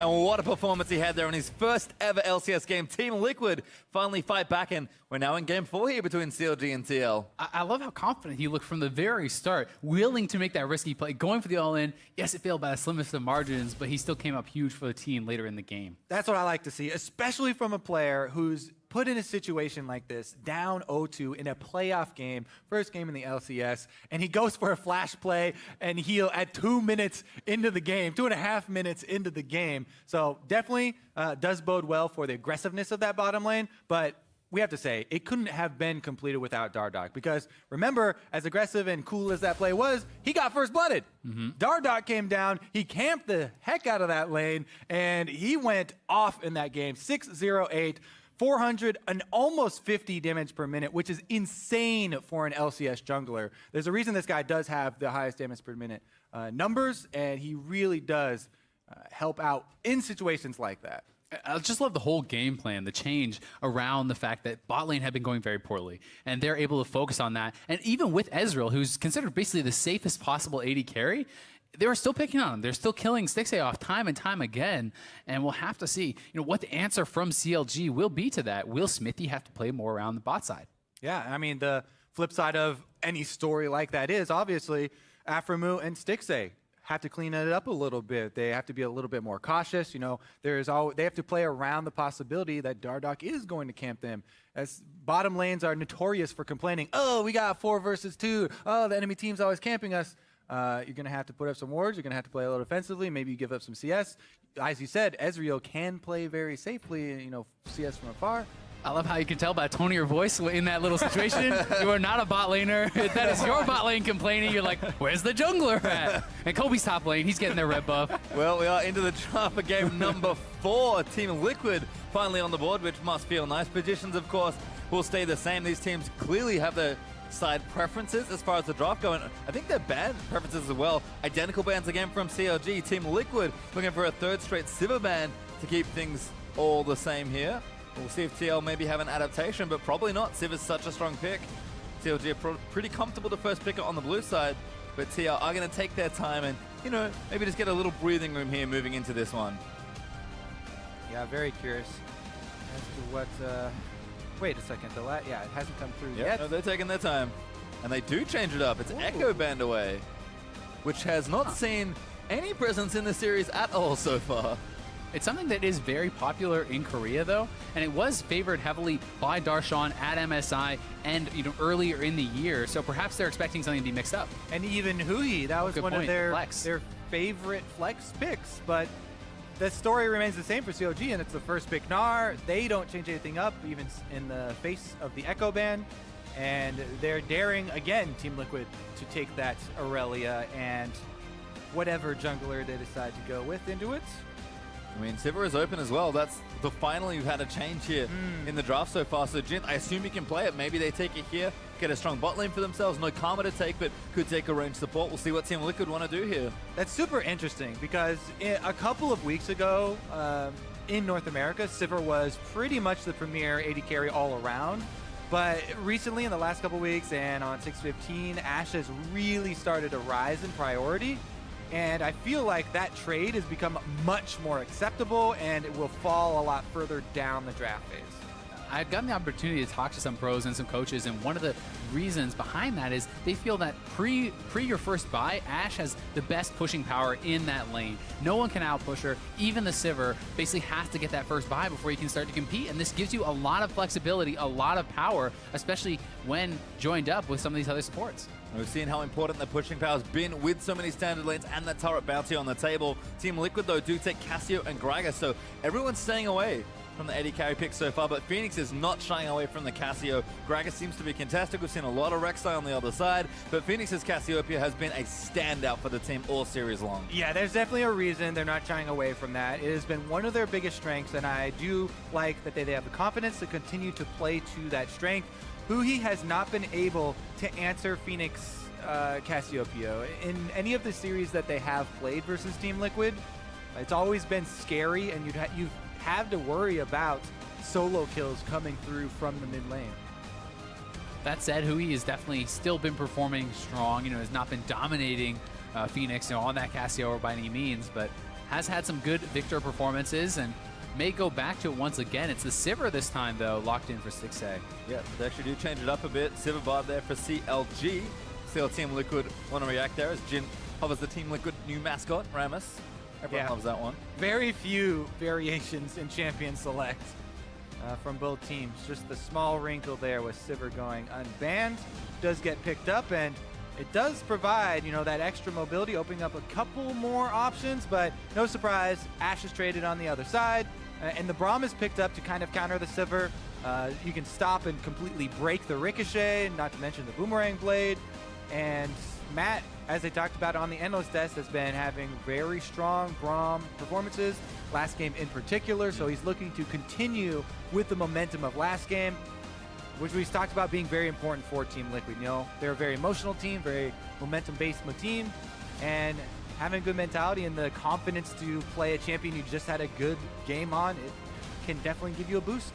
And what a performance he had there in his first ever LCS game. Team Liquid finally fight back, and we're now in game 4 here between CLG and TL. I love how confident he looked from the very start, willing to make that risky play, going for the all-in. Yes, it failed by the slimmest of margins, but he still came up huge for the team later in the game. That's what I like to see, especially from a player who's put in a situation like this, down 0-2 in a playoff game, first game in the LCS, and he goes for a flash play and heal at 2 minutes into the game, 2.5 minutes into the game. So definitely does bode well for the aggressiveness of that bottom lane, but we have to say, it couldn't have been completed without Dardoch, because remember, as aggressive and cool as that play was, he got first blooded. Dardoch came down, he camped the heck out of that lane, and he went off in that game, 6-0-8. 400 and almost 50 damage per minute, which is insane for an LCS jungler. There's a reason this guy does have the highest damage per minute numbers, and he really does help out in situations like that. I just love the whole game plan, the change around the fact that bot lane had been going very poorly, and they're able to focus on that. And even with Ezreal, who's considered basically the safest possible AD carry, they were still picking on him. They're still killing Stixay off time and time again, and we'll have to see, what the answer from CLG will be to that. Will Smithy have to play more around the bot side? Yeah, I mean, the flip side of any story like that is, obviously, Aphromoo and Stixay have to clean it up a little bit. They have to be a little bit more cautious. They have to play around the possibility that Dardoch is going to camp them. As bottom lanes are notorious for complaining, oh, we got 4 versus 2. Oh, the enemy team's always camping us. You're going to have to put up some wards. You're going to have to play a little defensively. Maybe you give up some CS. As you said, Ezreal can play very safely, CS from afar. I love how you can tell by tone of your voice in that little situation. You are not a bot laner. If that is your bot lane complaining, you're like, where's the jungler at? And Kobe's top lane, he's getting their red buff. Well, we are into the draft for game number 4. Team Liquid finally on the board, which must feel nice. Positions, of course, will stay the same. These teams clearly have their side preferences as far as the draft go, and I think their ban preferences as well. Identical bans again from CLG. Team Liquid looking for a 3rd straight Sivir ban to keep things all the same here. We'll see if TL maybe have an adaptation, but probably not. Sivir's such a strong pick. CLG are pretty comfortable to first pick it on the blue side, but TL are going to take their time and, maybe just get a little breathing room here moving into this one. Yeah, very curious as to what... Wait a second, yeah, it hasn't come through yet. No, they're taking their time. And they do change it up. It's Echo banned away, which has not seen any presence in the series at all so far. It's something that is very popular in Korea, though, and it was favored heavily by Darshan at MSI and earlier in the year, so perhaps they're expecting something to be mixed up. And even Hui, that was one of their favorite flex picks, but the story remains the same for CLG, and it's the first pick Gnar. They don't change anything up, even in the face of the Echo ban, and they're daring, again, Team Liquid, to take that Aurelia and whatever jungler they decide to go with into it. I mean, Sivir is open as well. That's finally we've had a change here in the draft so far. So Jin, I assume you can play it. Maybe they take it here, get a strong bot lane for themselves. No Karma to take, but could take a range support. We'll see what Team Liquid want to do here. That's super interesting, because a couple of weeks ago in North America, Sivir was pretty much the premier AD carry all around. But recently, in the last couple weeks and on 6.15, Ashe has really started to rise in priority. And I feel like that trade has become much more acceptable, and it will fall a lot further down the draft phase. I've gotten the opportunity to talk to some pros and some coaches, and one of the reasons behind that is they feel that pre your first buy, Ashe has the best pushing power in that lane. No one can outpush her. Even the Sivir basically has to get that first buy before you can start to compete, and this gives you a lot of flexibility, a lot of power, especially when joined up with some of these other supports. We've seen how important the pushing power has been with so many standard lanes and that turret bounty on the table. Team Liquid, though, do take Cassio and Gragas, so everyone's staying away from the AD carry picks so far, but Phoenix is not shying away from the Cassio. Gragas seems to be contested. We've seen a lot of Rek'Sai on the other side, but Phoenix's Cassiopeia has been a standout for the team all series long. Yeah, there's definitely a reason they're not shying away from that. It has been one of their biggest strengths, and I do like that they have the confidence to continue to play to that strength. Hui has not been able to answer Phoenix Cassiopeia. In any of the series that they have played versus Team Liquid, it's always been scary, and you've had to worry about solo kills coming through from the mid lane. That said, Hui has definitely still been performing strong, has not been dominating Phoenix on that Cassio or by any means, but has had some good Victor performances and may go back to it once again. It's the Sivir this time, though, locked in for 6A. Yeah, they actually do change it up a bit. Sivir Bob there for CLG. Still Team Liquid want to react there as Jin hovers the Team Liquid new mascot, Rammus. Everyone loves that one. Very few variations in Champion Select from both teams. Just the small wrinkle there with Sivir going unbanned. Does get picked up, and it does provide, you know, that extra mobility, opening up a couple more options, but no surprise, Ashe is traded on the other side, and the Braum is picked up to kind of counter the Sivir. You can stop and completely break the Ricochet, not to mention the Boomerang Blade, and Matt, as I talked about on the Endless Test, has been having very strong Braum performances, last game in particular, so he's looking to continue with the momentum of last game, which we've talked about being very important for Team Liquid. You know, they're a very emotional team, very momentum-based team, and having a good mentality and the confidence to play a champion you just had a good game on, it can definitely give you a boost.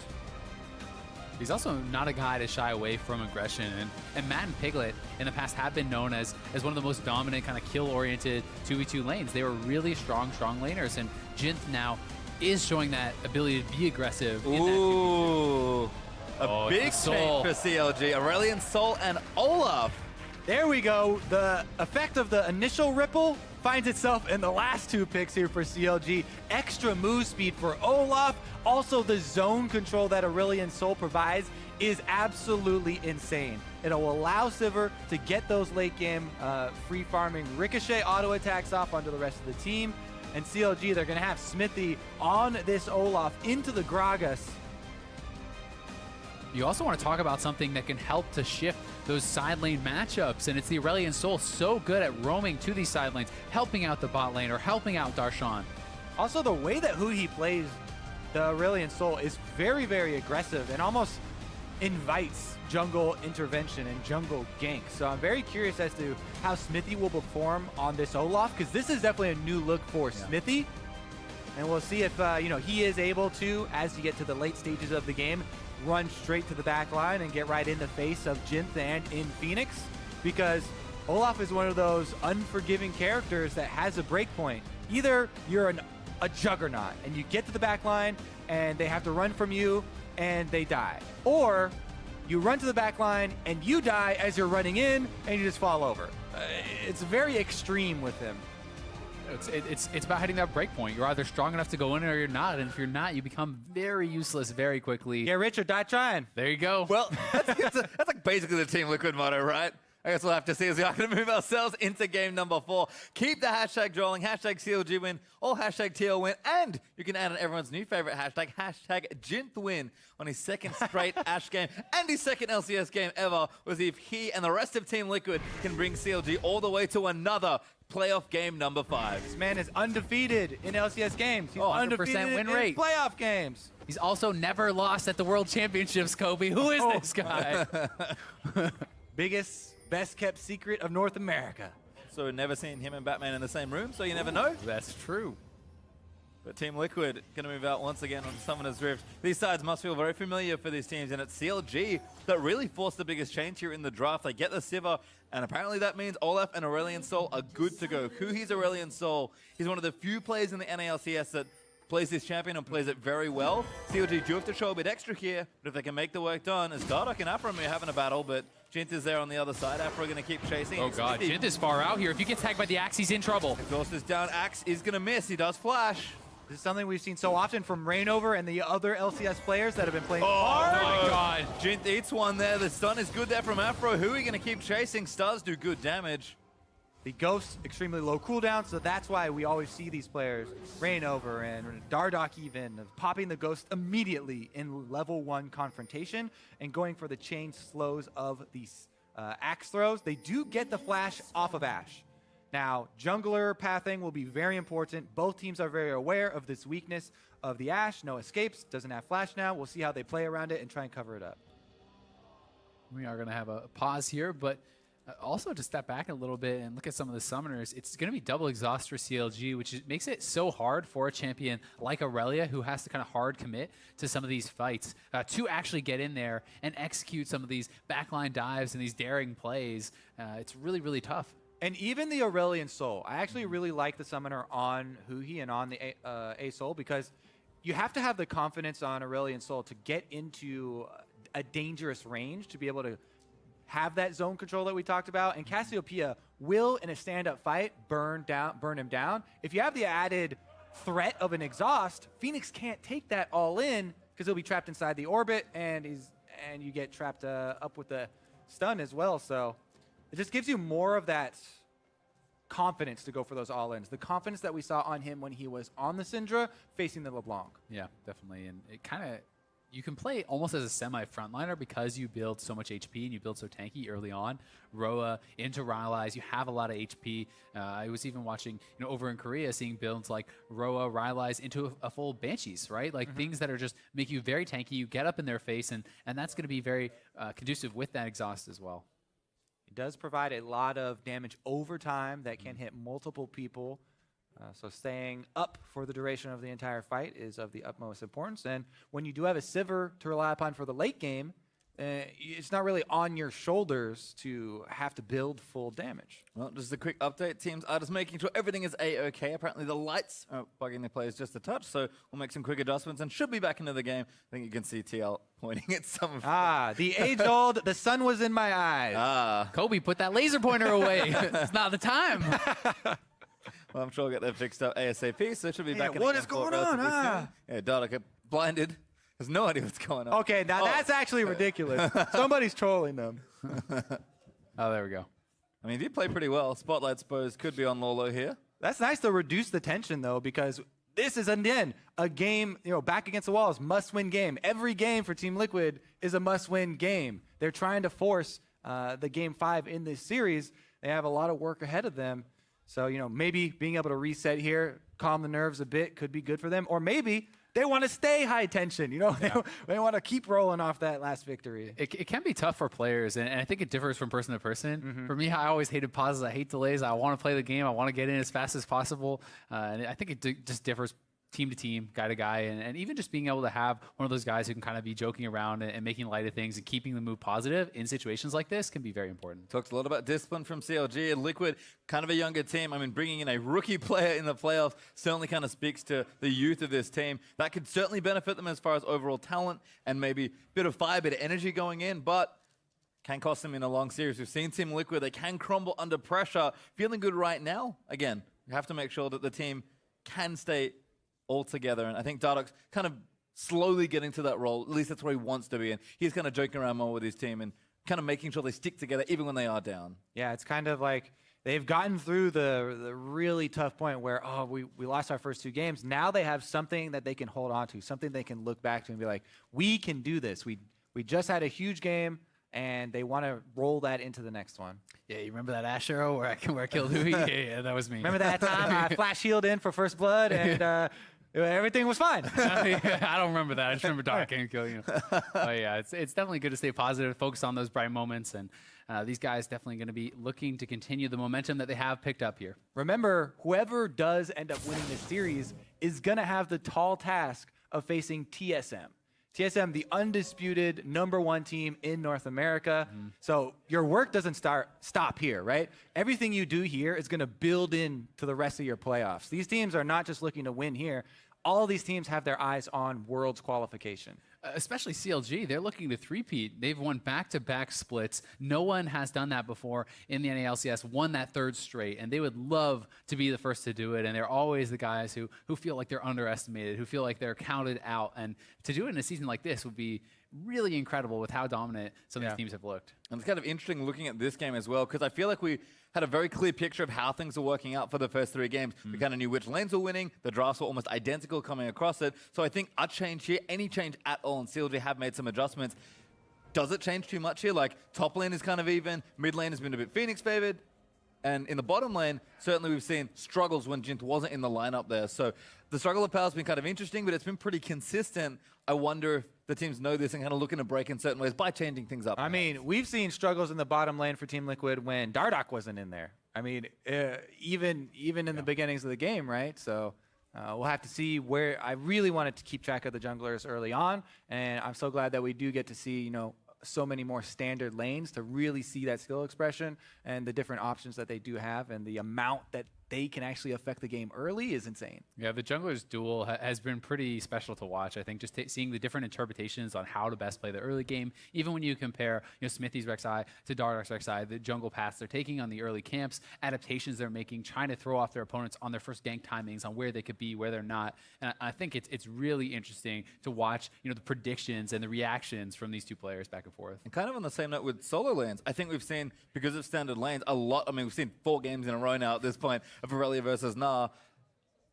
He's also not a guy to shy away from aggression, and Matt and Piglet in the past have been known as one of the most dominant kind of kill-oriented 2v2 lanes. They were really strong laners, and Jinth now is showing that ability to be aggressive. Ooh. A big change for CLG. Aurelion Sol and Olaf. There we go. The effect of the initial ripple finds itself in the last two picks here for CLG. Extra move speed for Olaf. Also, the zone control that Aurelion Sol provides is absolutely insane. It'll allow Sivir to get those late game free farming Ricochet auto attacks off onto the rest of the team. And CLG, they're going to have Smithy on this Olaf into the Gragas. You also want to talk about something that can help to shift those side lane matchups, and it's the Aurelion Sol, so good at roaming to these side lanes, helping out the bot lane or helping out Darshan. Also, the way that he plays the Aurelion Sol is very, very aggressive and almost invites jungle intervention and jungle gank. So I'm very curious as to how Smithy will perform on this Olaf, because this is definitely a new look for Smithy. And we'll see if you know, he is able to, as you get to the late stages of the game, run straight to the back line and get right in the face of Jinth and in Phoenix, because Olaf is one of those unforgiving characters that has a break point. Either you're a juggernaut and you get to the back line and they have to run from you and they die, or you run to the back line and you die as you're running in and you just fall over. It's very extreme with him. It's about hitting that break point. You're either strong enough to go in or you're not, and if you're not, you become very useless very quickly. Get rich or die trying. There you go. Well, that's like basically the Team Liquid motto, right? I guess we'll have to see as we are going to move ourselves into game number 4. Keep the hashtag trolling, hashtag CLG win, or hashtag TL win, and you can add in everyone's new favorite hashtag, hashtag Jinth win, on his second straight Ashe game and his second LCS game ever. We'll see if he and the rest of Team Liquid can bring CLG all the way to another playoff game number 5. This man is undefeated in LCS games. He's 100% undefeated win in rate. playoff games. He's also never lost at the World Championships, Kobe. Who is this guy? Biggest, best kept secret of North America. So never seen him and Batman in the same room, so you never know. That's true. But Team Liquid going to move out once again on Summoner's Rift. These sides must feel very familiar for these teams, and it's CLG that really forced the biggest change here in the draft. They get the Sivir, and apparently that means Olaf and Aurelion Sol are good to go. He's Aurelion Sol. He's one of the few players in the NALCS that plays this champion and plays it very well. CLG do have to show a bit extra here, but if they can make the work done, as Dardoch and Afro are having a battle, but Jinth is there on the other side. Afro going to keep chasing. Oh god, Jinth is far out here. If you get tagged by the Axe, he's in trouble. Exhaust is down. Axe is going to miss. He does flash. This is something we've seen so often from Reignover and the other LCS players that have been playing hard. Oh my god. Jinth eats one there. The stun is good there from Afro. Who are you going to keep chasing? Stars do good damage. The Ghost, extremely low cooldown, so that's why we always see these players, Reignover and Dardoch even, popping the Ghost immediately in level 1 confrontation and going for the chain slows of these axe throws. They do get the flash off of Ashe. Now, jungler pathing will be very important. Both teams are very aware of this weakness of the Ashe. No escapes, doesn't have flash now. We'll see how they play around it and try and cover it up. We are going to have a pause here, but also to step back a little bit and look at some of the summoners. It's going to be double exhaust for CLG, which makes it so hard for a champion like Aurelia, who has to kind of hard commit to some of these fights to actually get in there and execute some of these backline dives and these daring plays. It's really, really tough. And even the Aurelion Soul. I actually really like the summoner on Huhi and on the A Soul because you have to have the confidence on Aurelion Soul to get into a dangerous range to be able to have that zone control that we talked about. And Cassiopeia will, in a stand-up fight, burn him down. If you have the added threat of an exhaust, Phoenix can't take that all in because he'll be trapped inside the orbit, and you get trapped up with the stun as well. So it just gives you more of that confidence to go for those all-ins. The confidence that we saw on him when he was on the Syndra facing the LeBlanc. Yeah, definitely. And it kind of, you can play almost as a semi-frontliner because you build so much HP and you build so tanky early on. Roa into Rylai's, you have a lot of HP. I was even watching, over in Korea, seeing builds like Roa, Rylai's into a full Banshees, right? Like things that are just make you very tanky. You get up in their face, and that's going to be very conducive with that exhaust as well. It does provide a lot of damage over time that can hit multiple people. So staying up for the duration of the entire fight is of the utmost importance. And when you do have a Sivir to rely upon for the late game, it's not really on your shoulders to have to build full damage. Well, just a quick update. Teams are just making sure everything is A-OK. Apparently the lights are bugging the players just a touch, so we'll make some quick adjustments and should be back into the game. I think you can see TL pointing at some of the age-old, the sun was in my eyes. Kobe, put that laser pointer away. It's not the time. Well, I'm sure I'll get that fixed up ASAP, so it should be back in what the is game going on? Yeah, Dardock blinded. Has no idea what's going on. Okay, now that's actually ridiculous. Somebody's trolling them. Oh, there we go. I mean, if you play pretty well, Spotlight Suppose could be on Lolo here. That's nice to reduce the tension, though, because this is, again, a game, back against the walls, must-win game. Every game for Team Liquid is a must-win game. They're trying to force the Game 5 in this series. They have a lot of work ahead of them. So, maybe being able to reset here, calm the nerves a bit could be good for them. Or maybe they want to stay high tension. They want to keep rolling off that last victory. It can be tough for players, and I think it differs from person to person. For me, I always hated pauses. I hate delays. I want to play the game. I want to get in as fast as possible. And I think it just differs team to team, guy to guy, and even just being able to have one of those guys who can kind of be joking around and making light of things and keeping the mood positive in situations like this can be very important. Talked a lot about discipline from CLG and Liquid, kind of a younger team. I mean, bringing in a rookie player in the playoffs certainly kind of speaks to the youth of this team. That could certainly benefit them as far as overall talent and maybe a bit of fire, bit of energy going in, but can cost them in a long series. We've seen Team Liquid, they can crumble under pressure. Feeling good right now. Again, you have to make sure that the team can stay all together, and I think Dardock's kind of slowly getting to that role. At least that's where he wants to be, and he's kind of joking around more with his team and kind of making sure they stick together even when they are down. Yeah, it's kind of like they've gotten through the really tough point where, we lost our first two games. Now they have something that they can hold on to, something they can look back to and be like, we can do this. We just had a huge game, and they want to roll that into the next one. Yeah, you remember that Ash arrow where I killed Hui? Yeah, that was me. Remember that time I flash healed in for first blood and everything was fine. I don't remember that. I just remember Dark and kill you. But yeah, it's definitely good to stay positive, focus on those bright moments, and these guys definitely going to be looking to continue the momentum that they have picked up here. Remember, whoever does end up winning this series is going to have the tall task of facing TSM. TSM, the undisputed #1 team in North America. So your work doesn't stop here, right? Everything you do here is going to build into the rest of your playoffs. These teams are not just looking to win here. All of these teams have their eyes on Worlds qualification. Especially CLG, they're looking to three-peat. They've won back-to-back splits. No one has done that before in the NALCS, won that third straight, and they would love to be the first to do it, and they're always the guys who feel like they're underestimated, who feel like they're counted out, and to do it in a season like this would be really incredible with how dominant some of these teams have looked. And it's kind of interesting looking at this game as well, because I feel like we had a very clear picture of how things are working out for the first 3 games. We kind of knew which lanes were winning. The drafts were almost identical coming across it. So I think a change here, any change at all, and CLG have made some adjustments. Does it change too much here? Like, top lane is kind of even, mid lane has been a bit Phoenix favored, and in the bottom lane, certainly we've seen struggles when Jint wasn't in the lineup there. So the struggle of power has been kind of interesting, but it's been pretty consistent. I wonder if the teams know this and kind of looking to break in certain ways by changing things up. I mean, we've seen struggles in the bottom lane for Team Liquid when Dardock wasn't in there. I mean, even in the beginnings of the game, right? So we'll have to see where. I really wanted to keep track of the junglers early on, and I'm so glad that we do get to see, so many more standard lanes to really see that skill expression and the different options that they do have, and the amount that they can actually affect the game early is insane. Yeah, the jungler's duel has been pretty special to watch. I think just seeing the different interpretations on how to best play the early game, even when you compare Smithy's Rek'Sai to Dardark's Rek'Sai, the jungle paths they're taking on the early camps, adaptations they're making, trying to throw off their opponents on their first gank timings, on where they could be, where they're not. And I think it's really interesting to watch the predictions and the reactions from these two players back and forth. And kind of on the same note with solo lanes, I think we've seen, because of standard lanes, a lot. I mean, we've seen 4 games in a row now at this point of Aurelia versus Nah.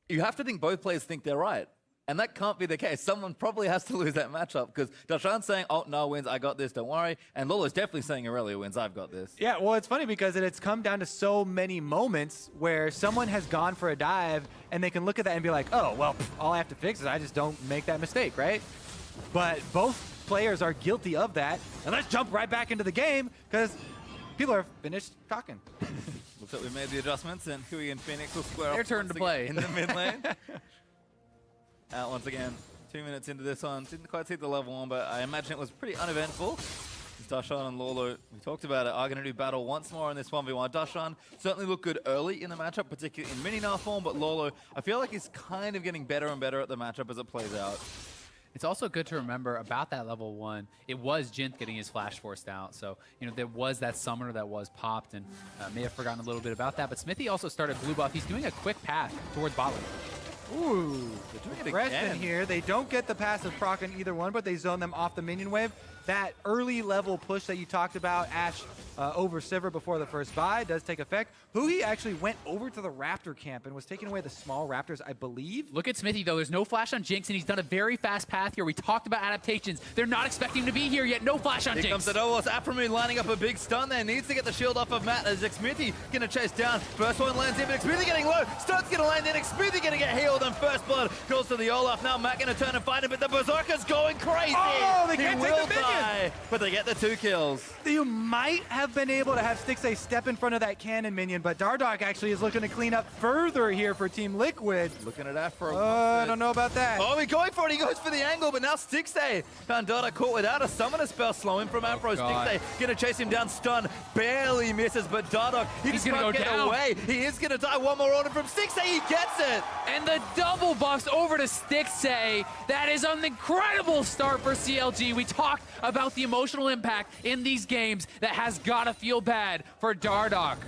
You have to think both players think they're right. And that can't be the case. Someone probably has to lose that matchup, because Darshan's saying, oh, Nah wins, I got this, don't worry. And Lolo's definitely saying Aurelia wins, I've got this. Yeah, well, it's funny because it's come down to so many moments where someone has gone for a dive and they can look at that and be like, oh, well, all I have to fix is I just don't make that mistake, right? But both players are guilty of that. And let's jump right back into the game, because people are finished talking. Looks like we made the adjustments, and Hui and Phoenix will square Their up turn to play in the mid lane. Out once again, 2 minutes into this one. Didn't quite see the level 1, but I imagine it was pretty uneventful. Darshan and Lolo, we talked about it, are going to do battle once more in this 1v1. Darshan certainly looked good early in the matchup, particularly in mini-Nah form, but Lolo, I feel like he's kind of getting better and better at the matchup as it plays out. It's also good to remember about that level 1, it was Jinth getting his flash forced out. So, there was that summoner that was popped, and may have forgotten a little bit about that. But Smithy also started blue buff. He's doing a quick path towards bot lane. Ooh, They're doing it Rest again. in here. They don't get the passive proc on either one, but they zone them off the minion wave. That early level push that you talked about, Ashe over Sivir before the first buy, does take effect. Hui actually went over to the Raptor camp and was taking away the small Raptors, I believe. Look at Smithy, though. There's no flash on Jinx, and he's done a very fast path here. We talked about adaptations. They're not expecting him to be here yet. No flash on Here Jinx. comes the Dolos. Aframoon lining up a big stun there. Needs to get the shield off of Matt as Xmithie going to chase down. First one lands in, but Xmithie getting low. Stun's going to land in. Xmithie going to get healed, and first blood goes to the Olaf. Now Matt going to turn and fight him, but the Berserker's going crazy. Oh, they can't he take will the minion. die, but they get the 2 kills. You might have been able to have Stixxay step in front of that cannon minion, but Dardark actually is looking to clean up further here for Team Liquid. Looking at Afro. I don't know about that. Oh, he's going for it. He goes for the angle, but now Stixxay. Found Dardark caught without a summoner spell. Slow him from Afro. Stixxay going to chase him down. Stun barely misses, but Dardark, he just can't get away. He is going to die. One more order from Stixxay. He gets it. And the double buffs over to Stixxay. That is an incredible start for CLG. We talked about the emotional impact in these games that has got to feel bad for Dardark.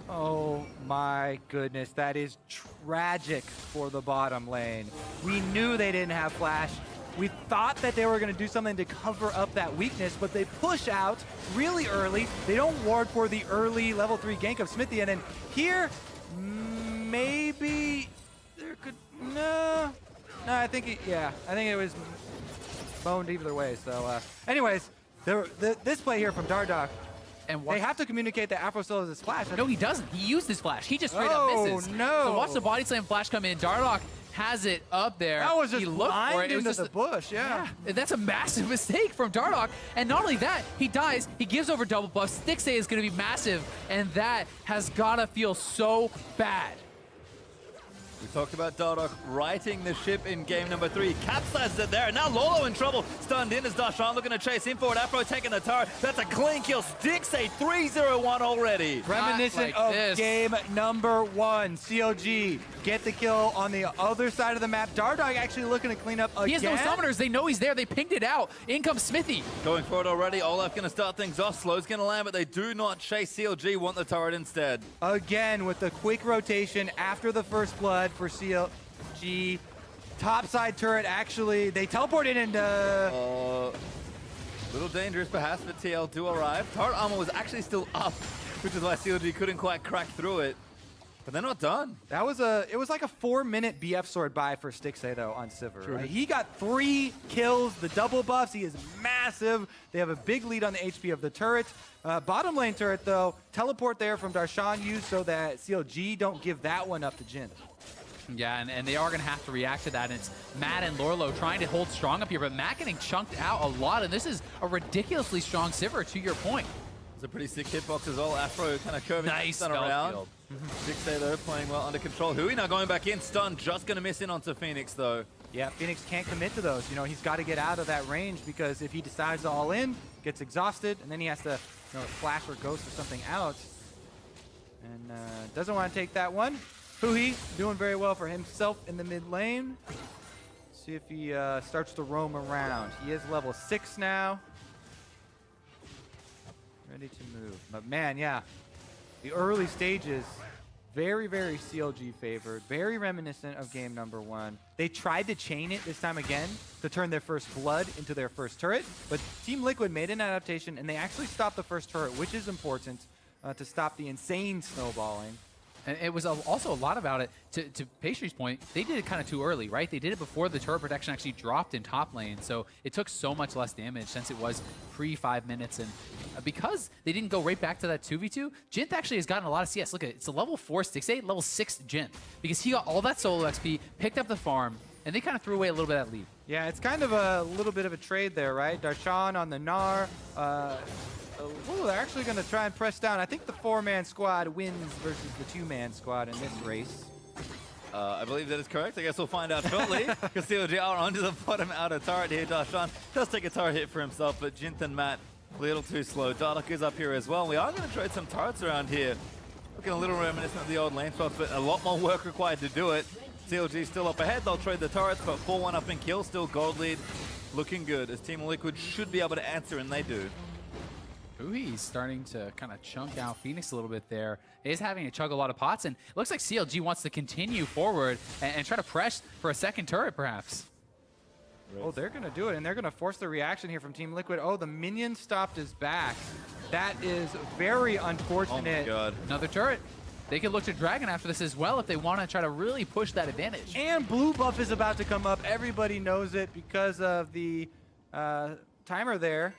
Oh my goodness, that is tragic for the bottom lane. We knew they didn't have flash. We thought that they were going to do something to cover up that weakness, but they push out really early. They don't ward for the early level 3 gank of Smithy, and then here, maybe there could, no, I think it was boned either way. So anyways, this play here from Dardark, and they have to communicate that Afro still has his flash. No, he doesn't. He used his flash. He just straight up misses. Oh, no. So watch the body slam flash come in. Dardark has it up there. That was just he looked for it. into It was just the bush, yeah. That's a massive mistake from Dardark. And not only that, he dies. He gives over double buff. Stixxay is going to be massive, and that has got to feel so bad. We talked about Dardark righting the ship in game number 3. Capsizes it there. Now Lolo in trouble. Stunned in as Darshan looking to chase him forward. Afro taking the turret. That's a clean kill. Stixxay 3-0-1 already. Reminiscent of game number 1. CLG get the kill on the other side of the map. Dardark actually looking to clean up again. He has no summoners. They know he's there. They pinged it out. In comes Smithy. Going for it already. Olaf going to start things off. Slow's going to land, but they do not chase CLG. Want the turret instead. Again with the quick rotation after the first blood for CLG. Topside turret actually, they teleported into... little dangerous perhaps, but TL do arrive. Turret armor was actually still up, which is why CLG couldn't quite crack through it. But they're not done. It was like a 4-minute BF sword buy for Stixxay though on Sivir. Right? He got 3 kills, the double buffs. He is massive. They have a big lead on the HP of the turret. Bottom lane turret though, teleport there from Darshan used so that CLG don't give that one up to Jin. Yeah, and they are going to have to react to that. And it's Matt and Lorlo trying to hold strong up here, but Matt getting chunked out a lot. And this is a ridiculously strong Sivir, to your point. It's a pretty sick hitbox as well. Afro kind of curving nice stun around. Stixxay though playing well under control. Hui now going back in. Stun just going to miss in onto Phoenix though. Yeah, Phoenix can't commit to those. You know, he's got to get out of that range because if he decides to all in, gets exhausted, and then he has to, you know, flash or ghost or something out. And doesn't want to take that one. Huhi doing very well for himself in the mid lane. See if he starts to roam around. He is level 6 now. Ready to move. But man, yeah, the early stages, very, very CLG favored, very reminiscent of game number 1. They tried to chain it this time again to turn their first blood into their first turret, but Team Liquid made an adaptation and they actually stopped the first turret, which is important to stop the insane snowballing. And it was also a lot about it, to Pastry's point, they did it kind of too early, right? They did it before the turret protection actually dropped in top lane, so it took so much less damage since it was pre-5 minutes. And because they didn't go right back to that 2v2, Jinth actually has gotten a lot of CS. Look at it, it's a level 4 6-8, level 6 Jinth, because he got all that solo XP, picked up the farm, and they kind of threw away a little bit of that lead. Yeah, it's kind of a little bit of a trade there, right? Darshan on the Gnar. They're actually going to try and press down. I think the 4-man squad wins versus the 2-man squad in this race. I believe that is correct. I guess we'll find out shortly. Because CLG are onto the bottom outer turret here. Darshan does take a turret hit for himself, but Jinth and Matt a little too slow. Dardoch is up here as well. We are going to trade some turrets around here. Looking a little reminiscent of the old lane swaps, but a lot more work required to do it. CLG still up ahead. They'll trade the turrets, but 4-1 up in kill. Still gold lead. Looking good, as Team Liquid should be able to answer, and they do. Huhi's starting to kind of chunk out Phoenix a little bit there. He's having to chug a lot of pots, and it looks like CLG wants to continue forward and try to press for a second turret, perhaps. Oh, they're going to do it, and they're going to force the reaction here from Team Liquid. Oh, the minion stopped his back. That is very unfortunate. Oh, my God. Another turret. They could look to Dragon after this as well if they want to try to really push that advantage. And blue buff is about to come up. Everybody knows it because of the timer there.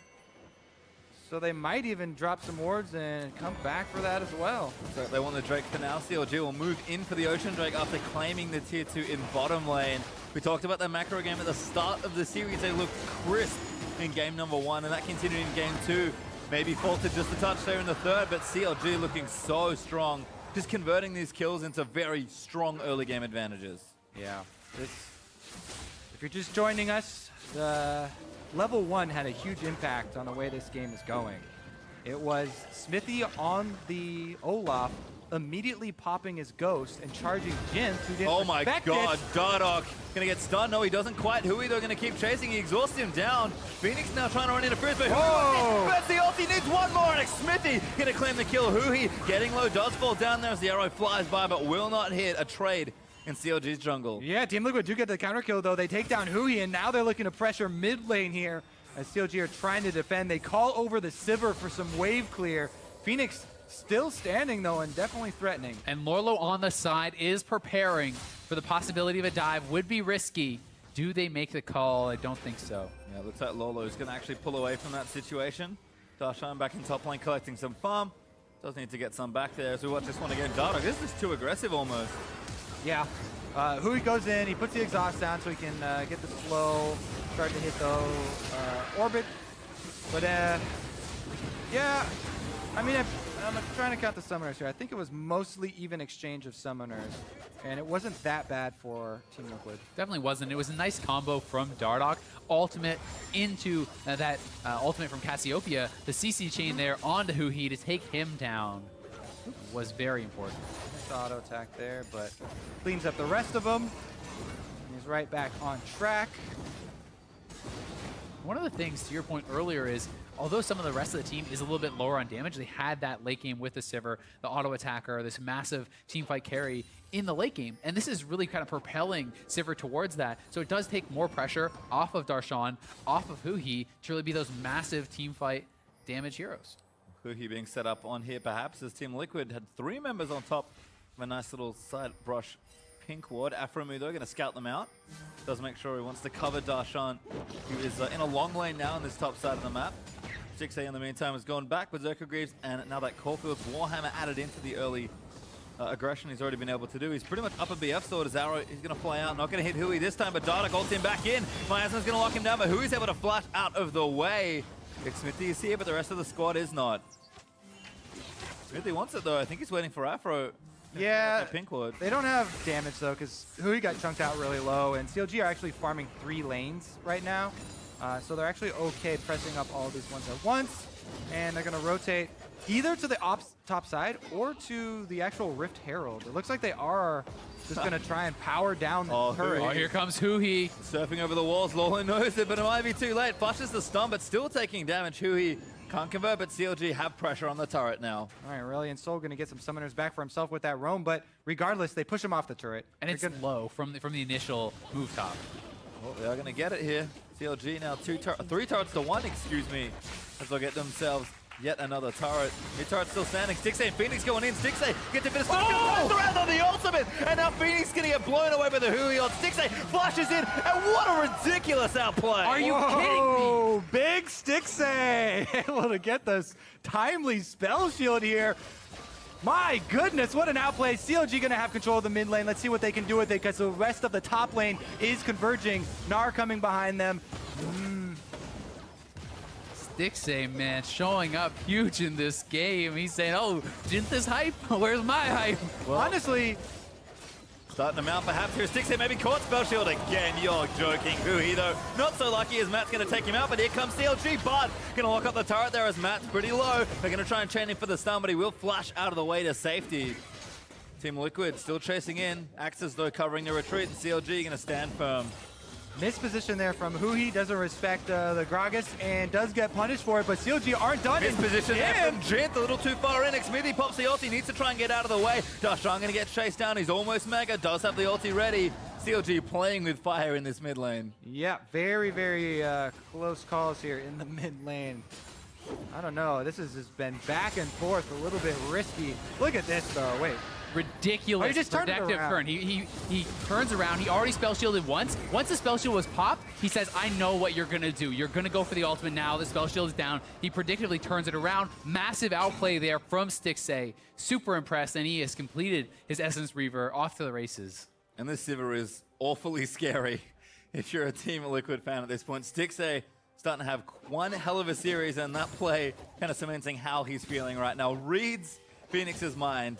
So they might even drop some wards and come back for that as well. So they want the Drake for now. CLG will move in for the Ocean Drake after claiming the tier 2 in bottom lane. We talked about the macro game at the start of the series. They looked crisp in game number 1, and that continued in game 2. Maybe faltered just a touch there in the third, but CLG looking so strong. Just converting these kills into very strong early game advantages. Yeah. If you're just joining us, Level 1 had a huge impact on the way this game is going. It was Smithy on the Olaf immediately popping his ghost and charging Jinth, who didn't Oh my respect God, it. Dardoch gonna get stunned. No, he doesn't quite. Huhi, they're gonna keep chasing. He exhausts him down. Phoenix now trying to run into Frizz, but Whoa! that's the ult. He needs one more, and Smithy gonna claim the kill. Huhi getting low, does fall down there as the arrow flies by, but will not hit. A trade in CLG's jungle. Yeah, Team Liquid do get the counter kill though. They take down Huhi, and now they're looking to pressure mid lane here as CLG are trying to defend. They call over the Sivir for some wave clear. Phoenix still standing though and definitely threatening. And Lorlo on the side is preparing for the possibility of a dive. Would be risky. Do they make the call? I don't think so. Yeah, looks like Lolo is going to actually pull away from that situation. Darshan back in top lane collecting some farm. Does need to get some back there as we watch this one again. Dardoch, this is too aggressive almost. Yeah. Huhi goes in, he puts the exhaust down so he can get the slow, start to hit the orbit. But yeah, I mean, I'm trying to count the summoners here. I think it was mostly even exchange of summoners, and it wasn't that bad for Team Liquid. Definitely wasn't. It was a nice combo from Dardoch. Ultimate into that ultimate from Cassiopeia. The CC chain there onto Huhi to take him down was very important. Nice auto attack there, but cleans up the rest of them. And he's right back on track. One of the things, to your point earlier, is although some of the rest of the team is a little bit lower on damage, they had that late game with the Sivir, the auto attacker, this massive team fight carry in the late game. And this is really kind of propelling Sivir towards that. So it does take more pressure off of Darshan, off of Huhi, to really be those massive team fight damage heroes. Huhi being set up on here perhaps as Team Liquid had 3 members on top of a nice little side brush pink ward. Afromu though going to scout them out. Does make sure he wants to cover Darshan, who is in a long lane now on this top side of the map. 6A in the meantime has gone back with Berserker Greaves, and now that Caulfield's Warhammer added into the early aggression he's already been able to do. He's pretty much up a BF sword. His arrow, he's going to fly out. Not going to hit Huhi this time, but Dardoch ults him back in. Miasma's going to lock him down, but Hui's able to flash out of the way. Smithy is here, but the rest of the squad is not. Smithy wants it though. I think he's waiting for Afro. Yeah, That pink ward. they don't have damage though, because Hui got chunked out really low, and CLG are actually farming 3 lanes right now. So they're actually okay pressing up all these ones at once, and they're going to rotate either to the top side or to the actual Rift Herald. It looks like they are just going to try and power down the turret. Oh, here comes Hui. Surfing over the walls, Lolo knows it, but it might be too late. Flushes the stun, but still taking damage. Hui can't convert, but CLG have pressure on the turret now. All right, Aurelion Sol going to get some summoners back for himself with that roam, but regardless, they push him off the turret. And it's low from the initial move top. Well, they are going to get it here. CLG now 3 turrets to 1, excuse me, as they'll get themselves yet another turret. Mid turret still standing. Stixxay and Phoenix going in. Stixxay gets a bit of stuff. Around on the ultimate, and now Phoenix going to get blown away by the Hui on. Stixxay flashes in, and what a ridiculous outplay! Are you kidding me? Big Stixxay able to get this timely spell shield here. My goodness, what an outplay. CLG going to have control of the mid lane. Let's see what they can do with it, because the rest of the top lane is converging. Gnar coming behind them. Stixxay, man, showing up huge in this game. He's saying, oh, Jinth is hype? Where's my hype? Well, honestly, starting to mount perhaps here. Stixxay maybe caught spell shield again. You're joking. Hui though, not so lucky as Matt's going to take him out, but here comes CLG. Bart going to lock up the turret there as Matt's pretty low. They're going to try and chain him for the stun, but he will flash out of the way to safety. Team Liquid still chasing in. Axis though covering the retreat, and CLG going to stand firm. misposition there from Hui. Doesn't respect the Gragas and does get punished for it, but CLG aren't done. Misposition there from Jinth, a little too far in. Xmithy pops the ulti, needs to try and get out of the way. Darshan going to get chased down. He's almost mega, does have the ulti ready. CLG playing with fire in this mid lane. Yeah, very, very close calls here in the mid lane. I don't know. This has just been back and forth, a little bit risky. Look at this, though. Wait. Ridiculous just turned it protective around. turn. He turns around. He already spell shielded once. Once the spell shield was popped, he says, I know what you're going to do. You're going to go for the ultimate now. The spell shield is down. He predictably turns it around. Massive outplay there from Stixxay. Super impressed, and he has completed his Essence Reaver off to the races. And this Sivir is awfully scary if you're a Team Liquid fan at this point. Stixxay starting to have one hell of a series, and that play kind of cementing how he's feeling right now. Reads Phoenix's mind.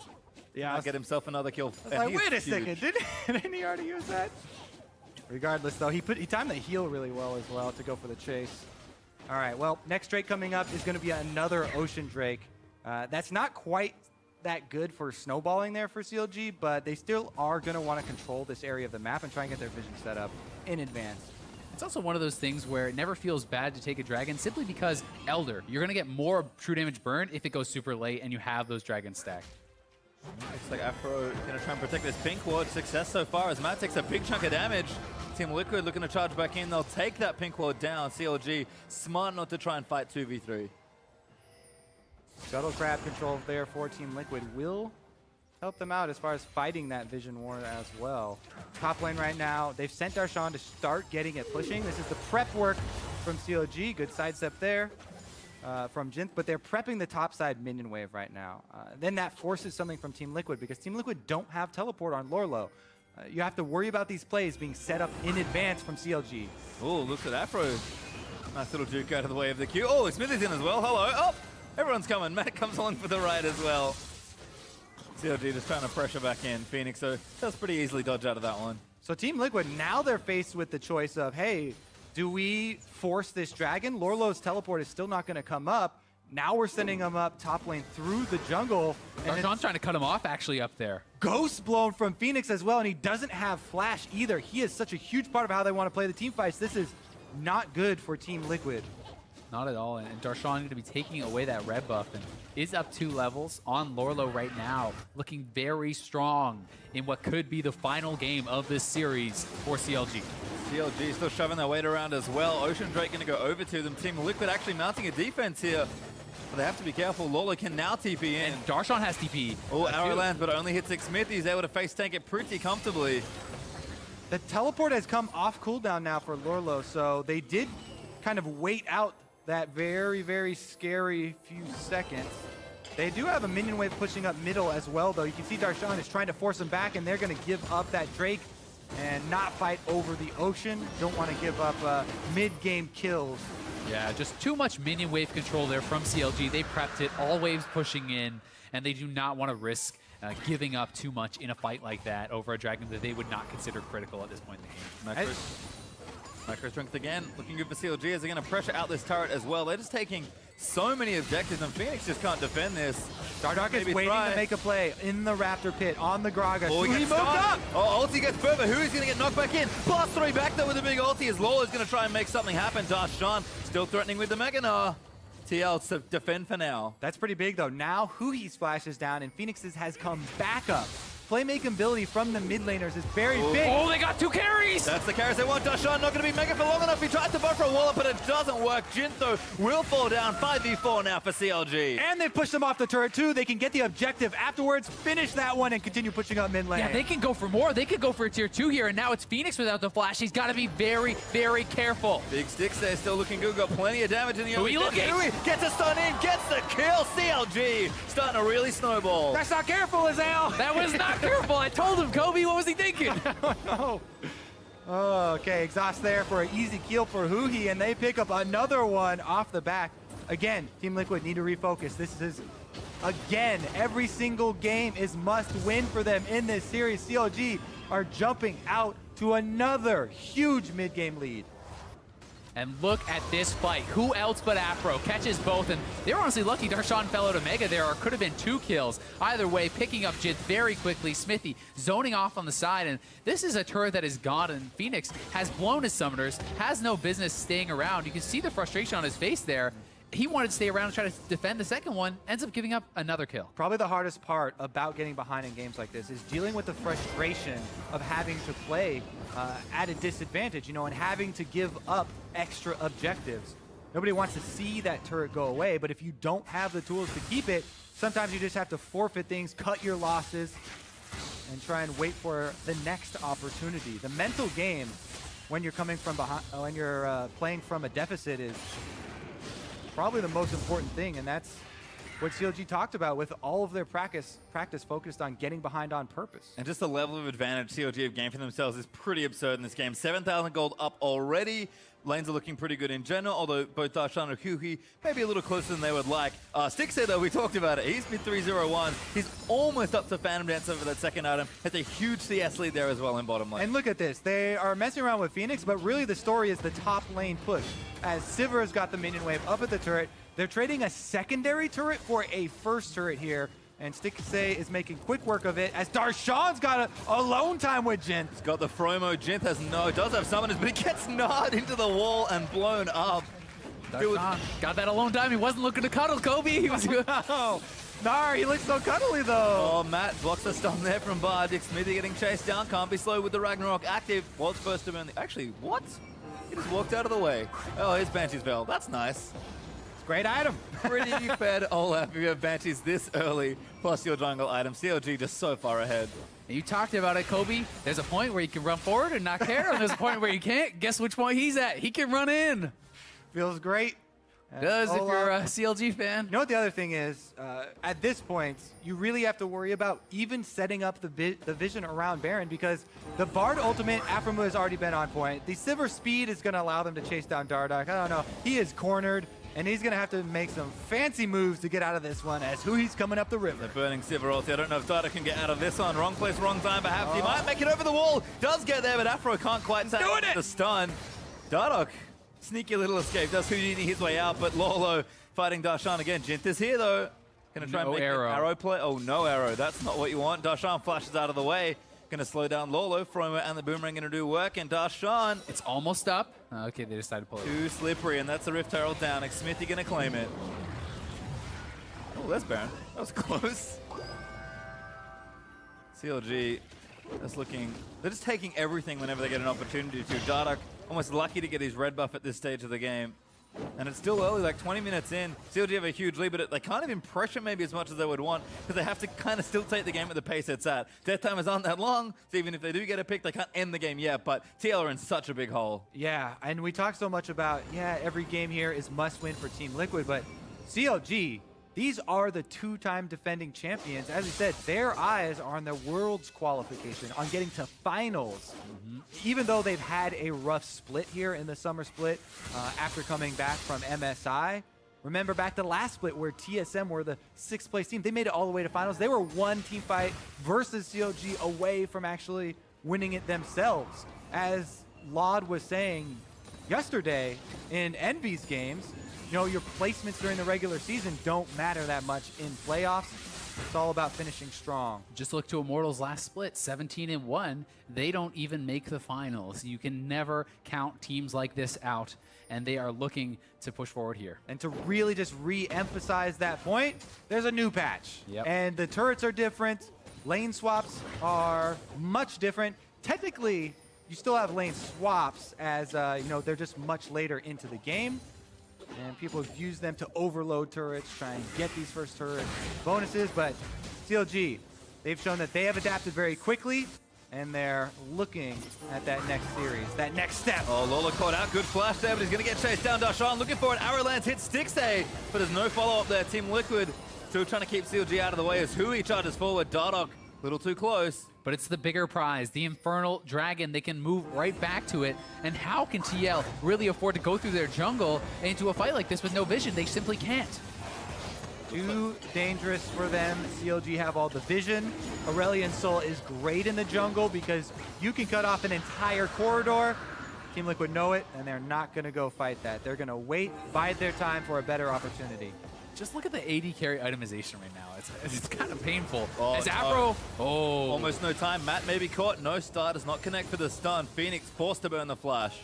Yeah, Might get himself another kill. Like, wait a second, didn't he already use that? Regardless, though, he timed the heal really well as well to go for the chase. All right, well, next Drake coming up is going to be another Ocean Drake. That's not quite that good for snowballing there for CLG, but they still are going to want to control this area of the map and try and get their vision set up in advance. It's also one of those things where it never feels bad to take a dragon simply because Elder, you're going to get more true damage burn if it goes super late and you have those dragons stacked. Looks like Afro going to try and protect this pink ward. Success so far as Matt takes a big chunk of damage. Team Liquid looking to charge back in. They'll take that pink ward down. CLG smart not to try and fight 2v3. Shuttle Crab control there for Team Liquid will help them out as far as fighting that Vision War as well. Top lane right now, they've sent Darshan to start getting it pushing. This is the prep work from CLG. Good sidestep there from Jinth, but they're prepping the top side minion wave right now. Then that forces something from Team Liquid because Team Liquid don't have teleport on Lorlo. You have to worry about these plays being set up in advance from CLG. Oh, look at Afro. Nice little juke out of the way of the queue. Oh, Smithy's in as well. Hello. Oh, everyone's coming. Matt comes along for the ride as well. CLG just trying to pressure back in. Phoenix, so that's pretty easily dodge out of that one. So Team Liquid, now they're faced with the choice of, hey, do we force this dragon? Lorlo's teleport is still not going to come up. Now we're sending him up top lane through the jungle. And Darshan's trying to cut him off actually up there. Ghost blown from Phoenix as well, and he doesn't have flash either. He is such a huge part of how they want to play the team fights. This is not good for Team Liquid. Not at all, and Darshan going to be taking away that red buff and is up 2 levels on Lorlo right now, looking very strong in what could be the final game of this series for CLG. CLG still shoving their weight around as well. Ocean Drake going to go over to them. Team Liquid actually mounting a defense here. But they have to be careful. Lorlo can now TP in. And Darshan has TP. Oh, arrow lands, but it only hits Xmithy. He's able to face tank it pretty comfortably. The teleport has come off cooldown now for Lorlo, so they did kind of wait out that very, very scary few seconds. They do have a minion wave pushing up middle as well, though. You can see Darshan is trying to force them back, and they're going to give up that Drake and not fight over the ocean. Don't want to give up mid-game kills. Yeah, just too much minion wave control there from CLG. They prepped it, all waves pushing in, and they do not want to risk giving up too much in a fight like that over a dragon that they would not consider critical at this point in the game. Micro strength again, looking good for CLG as they're going to pressure out this turret as well. They're just taking so many objectives, and Phoenix just can't defend this. Dardark is waiting to make a play in the Raptor pit on the Gragas. Oh, he moved up! Oh, ulti gets further. Who's going to get knocked back in? +3 back there with a big ulti as Lawler's going to try and make something happen. Darshan still threatening with the Mega Gnar. TL to defend for now. That's pretty big, though. Now Huhi splashes down, and Phoenix's has come back up. Playmaking ability from the mid laners is very big. Oh, they got 2 carries! That's the carries they want. Darshan not going to be mega for long enough. He tried to buffer a wall, but it doesn't work. Jin, though, will fall down. 5v4 now for CLG. And they push them off the turret, too. They can get the objective afterwards, finish that one, and continue pushing up mid lane. Yeah, they can go for more. They could go for a tier 2 here, and now it's Phoenix without the flash. He's got to be very, very careful. Big sticks there, still looking good. Got plenty of damage in the Huhi looking. Huhi gets a stun in, gets the kill. CLG starting to really snowball. That's not careful, Azale. That was not careful. I told him, Kobe. What was he thinking? No. Oh, okay, exhaust there for an easy kill for Huhi, and they pick up another one off the back. Again, Team Liquid need to refocus. This is, again, every single game is must win for them in this series. CLG are jumping out to another huge mid-game lead. And look at this fight. Who else but Afro catches both? And they were honestly lucky Darshan fell out of Mega there, or could have been 2 kills. Either way, picking up Jit very quickly. Smithy zoning off on the side. And this is a turret that is gone, and Phoenix has blown his summoners, has no business staying around. You can see the frustration on his face there. He wanted to stay around and try to defend the second one, ends up giving up another kill. Probably the hardest part about getting behind in games like this is dealing with the frustration of having to play at a disadvantage, you know, and having to give up extra objectives. Nobody wants to see that turret go away, but if you don't have the tools to keep it, sometimes you just have to forfeit things, cut your losses, and try and wait for the next opportunity. The mental game when you're coming from behind, when you're playing from a deficit is probably the most important thing, and that's what CLG talked about with all of their practice focused on getting behind on purpose. And just the level of advantage CLG have gained for themselves is pretty absurd in this game. 7,000 gold up already. Lanes are looking pretty good in general, although both Darshan and Huhi maybe a little closer than they would like. Stixxay, though, we talked about it. He's mid 301. He's almost up to Phantom Dance over that second item. Has a huge CS lead there as well in bottom lane. And look at this. They are messing around with Phoenix, but really the story is the top lane push. As Sivir's got the minion wave up at the turret, they're trading a secondary turret for a first turret here. And Stixxay is making quick work of it as Darshan's got a alone time with Jin. He's got the Fromo. Jinth does have summoners, but he gets gnawed into the wall and blown up. Darshan got that alone time. He wasn't looking to cuddle Kobe. He was good. Oh, Nar, he looks so cuddly though. Oh, Matt blocks the stun there from Bardic. Smithy getting chased down. Can't be slow with the Ragnarok active. Was first to burn the... Actually, what? He just walked out of the way. Oh, here's Banshee's Veil. That's nice. Great item. Pretty fed Olaf. You have Banshees this early, plus your jungle item. CLG just so far ahead. And you talked about it, Kobe. There's a point where you can run forward and not care, and there's a point where you can't. Guess which point he's at? He can run in. Feels great. Does if you're a CLG fan. You know what the other thing is? At this point, you really have to worry about even setting up the vision around Baron, because the Bard ultimate, Aphromu has already been on point. The Sivir speed is going to allow them to chase down Dardark. I don't know. He is cornered, and he's going to have to make some fancy moves to get out of this one as Hui's coming up the river. The burning Sivir ulti. I don't know if Dardark can get out of this one. Wrong place, wrong time. Perhaps he might make it over the wall. Does get there, but Afro can't quite take the stun. Dardark, sneaky little escape. Does Houdini his way out, but Lolo fighting Darshan again. Jinth is here, though. Gonna try and make an arrow play. Oh, no arrow. That's not what you want. Darshan flashes out of the way. Gonna slow down Lolo. Fromo and the Boomerang gonna do work, and Darshan. It's almost up. Okay, they decided to pull it. Too slippery, and that's the Rift Herald down. Smithy gonna claim it. Oh, that's Baron. That was close. CLG is looking... They're just taking everything whenever they get an opportunity to. Dardark almost lucky to get his red buff at this stage of the game. And it's still early, like 20 minutes in. CLG have a huge lead, but they can't even pressure maybe as much as they would want, because they have to kind of still take the game at the pace it's at. Death timers aren't that long, so even if they do get a pick, they can't end the game yet, but TL are in such a big hole. Yeah, and we talk so much about, every game here is must win for Team Liquid, but CLG, these are the two-time defending champions. As we said, their eyes are on their Worlds qualification, on getting to finals. Even though they've had a rough split here in the summer split after coming back from MSI, Remember back to the last split where TSM were the 6th place team. They made it all the way to finals. They were one team fight versus CLG away from actually winning it themselves. As Laud was saying yesterday in Envy's games, you know, your placements during the regular season don't matter that much in playoffs. It's all about finishing strong. Just look to Immortals' last split, 17-1. They don't even make the finals. You can never count teams like this out, and they are looking to push forward here. And to really just re-emphasize that point, there's a new patch. Yep. And the turrets are different. Lane swaps are much different. Technically, you still have lane swaps as, you know, they're just much later into the game. And people use them to overload turrets, try and get these first turret bonuses. But CLG, they've shown that they have adapted very quickly, and they're looking at that next series, that next step. Oh, Lola caught out. Good flash there, but he's going to get chased down. Darshan looking for it. Arrowlands hits Stixay, but there's no follow-up there. Team Liquid still trying to keep CLG out of the way as Hui charges forward. Dardoch a little too close. But it's the bigger prize, the Infernal Dragon. They can move right back to it. And how can TL really afford to go through their jungle into a fight like this with no vision? They simply can't. Too dangerous for them. CLG have all the vision. Aurelion Sol is great in the jungle because you can cut off an entire corridor. Team Liquid know it, and they're not going to go fight that. They're going to wait, bide their time for a better opportunity. Just look at the AD carry itemization right now. It's kind of painful. Oh, As Afro, almost no time. Matt may be caught. No star, does not connect for the stun. Phoenix forced to burn the flash.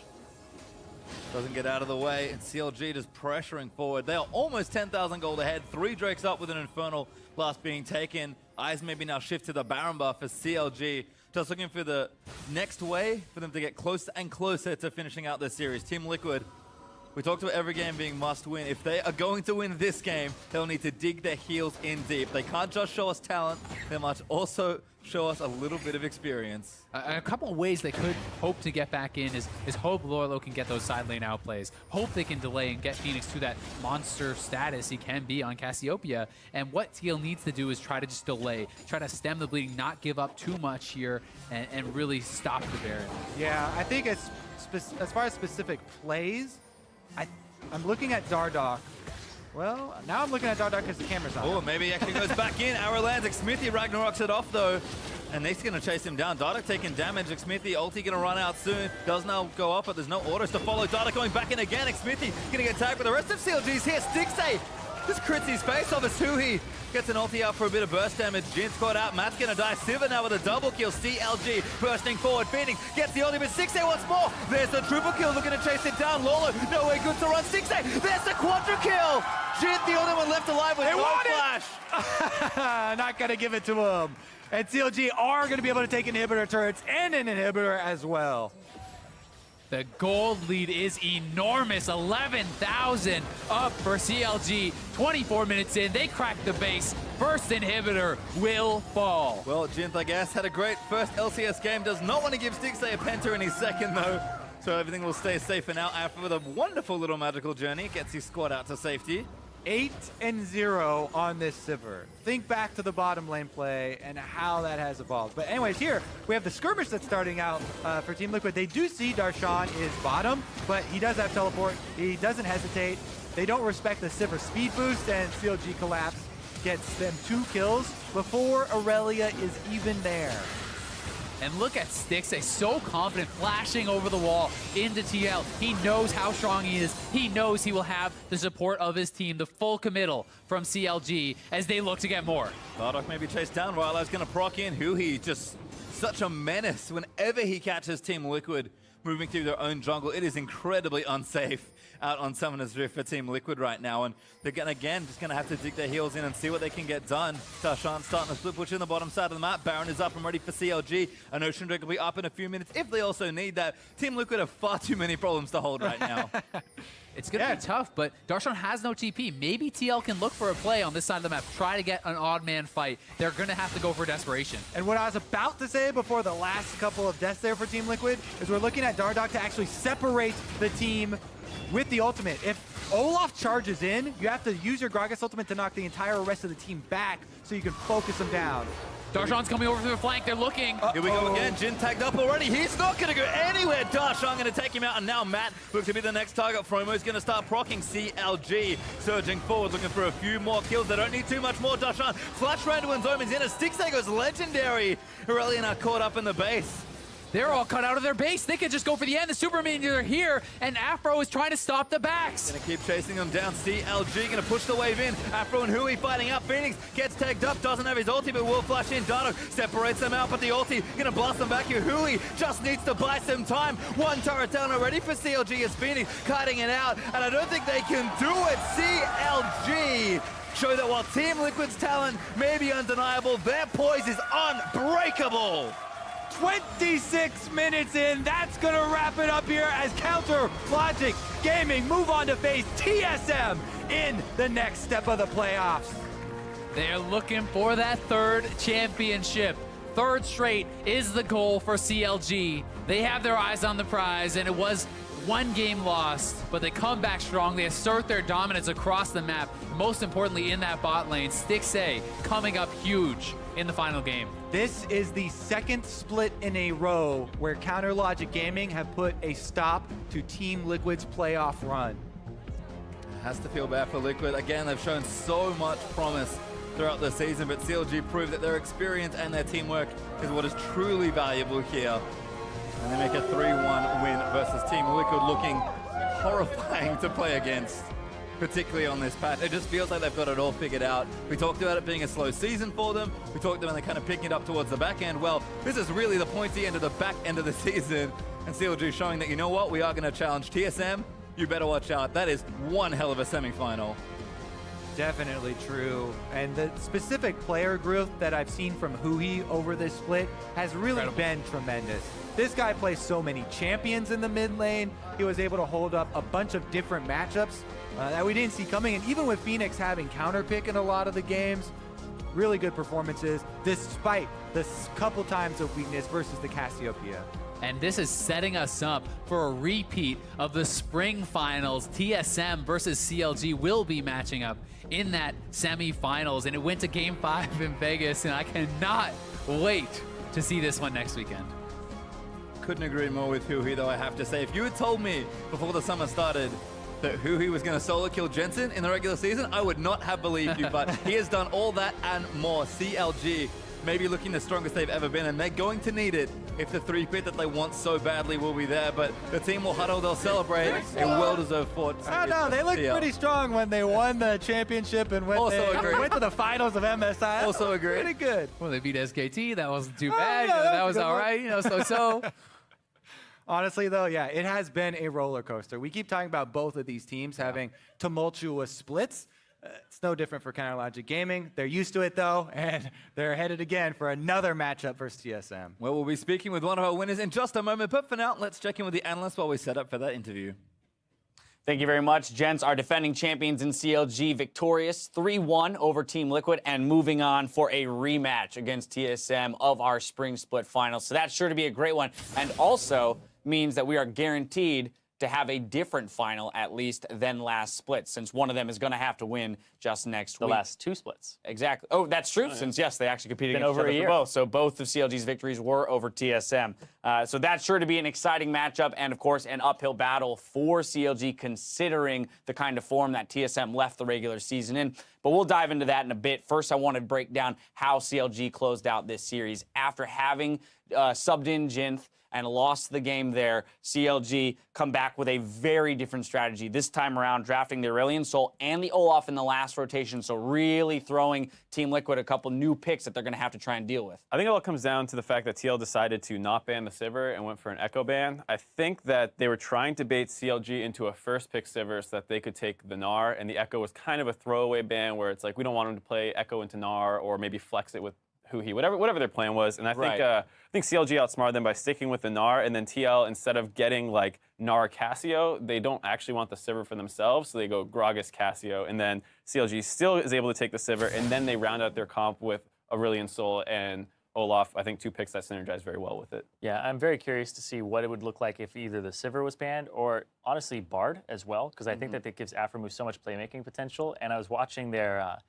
Doesn't get out of the way, and CLG just pressuring forward. They are almost 10,000 gold ahead. 3 Drakes up with an Infernal blast being taken. Eyes maybe now shift to the Baron buff for CLG. Just looking for the next way for them to get closer and closer to finishing out this series. Team Liquid, we talked about every game being must win. If they are going to win this game, they'll need to dig their heels in deep. They can't just show us talent, they must also show us a little bit of experience. A couple of ways they could hope to get back in is hope Lorlo can get those side lane outplays. Hope they can delay and get Phoenix to that monster status he can be on Cassiopeia. And what TL needs to do is try to just delay, try to stem the bleeding, not give up too much here, and really stop the Baron. Yeah, I think it's as far as specific plays, I'm looking at Dardoch. Well, now I'm looking at Dardoch because the camera's on. Oh, maybe he actually goes back in. Arrowlands, Xmithy Ragnaroks it off though. And they're going to chase him down. Dardoch taking damage. Xmithy ulti going to run out soon. Does now go up, but there's no orders to follow. Dardoch going back in again. Xmithy going to get tagged, but the rest of CLG's here. Stixay just crits his face off as Hui gets an ulti out for a bit of burst damage. Jin's caught out. Matt's going to die. Sivir now with a double kill. CLG bursting forward. Phoenix gets the ulti, but Stixay once more. There's the triple kill. Looking to chase it down. Lolo, nowhere good to run. Stixay, there's the quadra kill. Jin, the only one left alive with no flash. Not going to give it to him. And CLG are going to be able to take inhibitor turrets and an inhibitor as well. The gold lead is enormous, 11,000 up for CLG. 24 minutes in, they crack the base. First inhibitor will fall. Well, Jinth, I guess, had a great first LCS game. Does not want to give Stixay a penta in his second, though. So everything will stay safe for now. After with a wonderful little magical journey, gets his squad out to safety. 8-0 on this Sivir. Think back to the bottom lane play and how that has evolved. But anyways, here we have the skirmish that's starting out for Team Liquid. They do see Darshan is bottom, but he does have teleport. He doesn't hesitate. They don't respect the Sivir speed boost, and CLG Collapse gets them 2 kills before Aurelia is even there. And look at Stixay, so confident, flashing over the wall into TL. He knows how strong he is. He knows he will have the support of his team, the full committal from CLG as they look to get more. Dardoch may be chased down. Rylo's going to proc in. Hui just such a menace whenever he catches Team Liquid moving through their own jungle. It is incredibly unsafe out on Summoner's Rift for Team Liquid right now, and they're gonna, again, just gonna have to dig their heels in and see what they can get done. Darshan starting to split push in the bottom side of the map. Baron is up and ready for CLG. An Ocean Drake will be up in a few minutes if they also need that. Team Liquid have far too many problems to hold right now. It's going to be tough, but Darshan has no TP. Maybe TL can look for a play on this side of the map, try to get an odd man fight. They're going to have to go for desperation. And what I was about to say before the last couple of deaths there for Team Liquid is we're looking at Dardoch to actually separate the team with the ultimate. If Olaf charges in, you have to use your Gragas ultimate to knock the entire rest of the team back so you can focus them down. Darshan's coming over to the flank. They're looking. Here we go again. Jin tagged up already. He's not going to go anywhere. Darshan going to take him out. And now Matt looks to be the next target. Fromo's going to start proccing CLG. Surging forward, looking for a few more kills. They don't need too much more. Darshan flash round to Nzoma's in. A Stixay goes legendary. Aurelian are caught up in the base. They're all cut out of their base. They could just go for the end. The Super Minions are here, and Afro is trying to stop the backs. Gonna keep chasing them down. CLG gonna push the wave in. Afro and Hui fighting out. Phoenix gets tagged up, doesn't have his ulti, but will flash in. Dano separates them out, but the ulti gonna blast them back here. Hui just needs to buy some time. One turret down already for CLG as Phoenix cutting it out, and I don't think they can do it. CLG show that while Team Liquid's talent may be undeniable, their poise is unbreakable. 26 minutes in, that's gonna wrap it up here as Counter Logic Gaming move on to face TSM in the next step of the playoffs. They're looking for that third championship. Third straight is the goal for CLG. They have their eyes on the prize, and it was one game lost, but they come back strong. They assert their dominance across the map. Most importantly, in that bot lane, Stixay coming up huge in the final game. This is the second split in a row where Counter Logic Gaming have put a stop to Team Liquid's playoff run. Has to feel bad for Liquid. Again, they've shown so much promise throughout the season, but CLG proved that their experience and their teamwork is what is truly valuable here. And they make a 3-1 win versus Team Liquid, looking horrifying to play against, particularly on this patch. It just feels like they've got it all figured out. We talked about it being a slow season for them. We talked about them kind of picking it up towards the back end. Well, this is really the pointy end of the back end of the season. And CLG showing that, you know what, we are going to challenge TSM. You better watch out. That is one hell of a semifinal. Definitely true. And the specific player growth that I've seen from Hui over this split has really been tremendous. This guy plays so many champions in the mid lane. He was able to hold up a bunch of different matchups that we didn't see coming. And even with Phoenix having counter pick in a lot of the games, really good performances, despite the couple times of weakness versus the Cassiopeia. And this is setting us up for a repeat of the spring finals. TSM versus CLG will be matching up in that semifinals. And it went to Game 5 in Vegas, and I cannot wait to see this one next weekend. Couldn't agree more with Hui, though, I have to say. If you had told me before the summer started that Hui was going to solo kill Jensen in the regular season, I would not have believed you, but he has done all that and more. CLG maybe looking the strongest they've ever been, and they're going to need it if the three-pit that they want so badly will be there, but the team will huddle, they'll celebrate a well-deserved fort. I know, they looked pretty strong when they won the championship and went to the finals of MSI. Also agree. Pretty good. Well, they beat SKT. That wasn't too bad. That was all right. So. Honestly, though, yeah, it has been a roller coaster. We keep talking about both of these teams having tumultuous splits. It's no different for Counter Logic Gaming. They're used to it, though, and they're headed again for another matchup versus TSM. Well, we'll be speaking with one of our winners in just a moment, but for now, let's check in with the analyst while we set up for that interview. Thank you very much. Gents, our defending champions in CLG victorious 3-1 over Team Liquid and moving on for a rematch against TSM of our spring split finals. So that's sure to be a great one, and also means that we are guaranteed to have a different final, at least, than last split, since one of them is going to have to win just next week. The last two splits. Exactly. Oh, that's true, since, yes, they actually competed against over each other a for both. So both of CLG's victories were over TSM. So that's sure to be an exciting matchup and, of course, an uphill battle for CLG, considering the kind of form that TSM left the regular season in. But we'll dive into that in a bit. First, I want to break down how CLG closed out this series. After having subbed in Jinth and lost the game there, CLG come back with a very different strategy. This time around, drafting the Aurelian Sol and the Olaf in the last rotation, so really throwing Team Liquid a couple new picks that they're going to have to try and deal with. I think it all comes down to the fact that TL decided to not ban the Sivir and went for an Echo ban. I think that they were trying to bait CLG into a first pick Sivir so that they could take the Gnar, and the Echo was kind of a throwaway ban where it's like, we don't want them to play Echo into Gnar or maybe flex it with Hui, whatever their plan was. And I think CLG outsmarted them by sticking with the Gnar, and then TL, instead of getting like Gnar Cassio, they don't actually want the Sivir for themselves, so they go Gragas Cassio, and then CLG still is able to take the Sivir, and then they round out their comp with Aurelian Sol and Olaf. I think two picks that synergize very well with it. Yeah, I'm very curious to see what it would look like if either the Sivir was banned or, honestly, Bard as well, because I think that gives Afromove so much playmaking potential, and I was watching their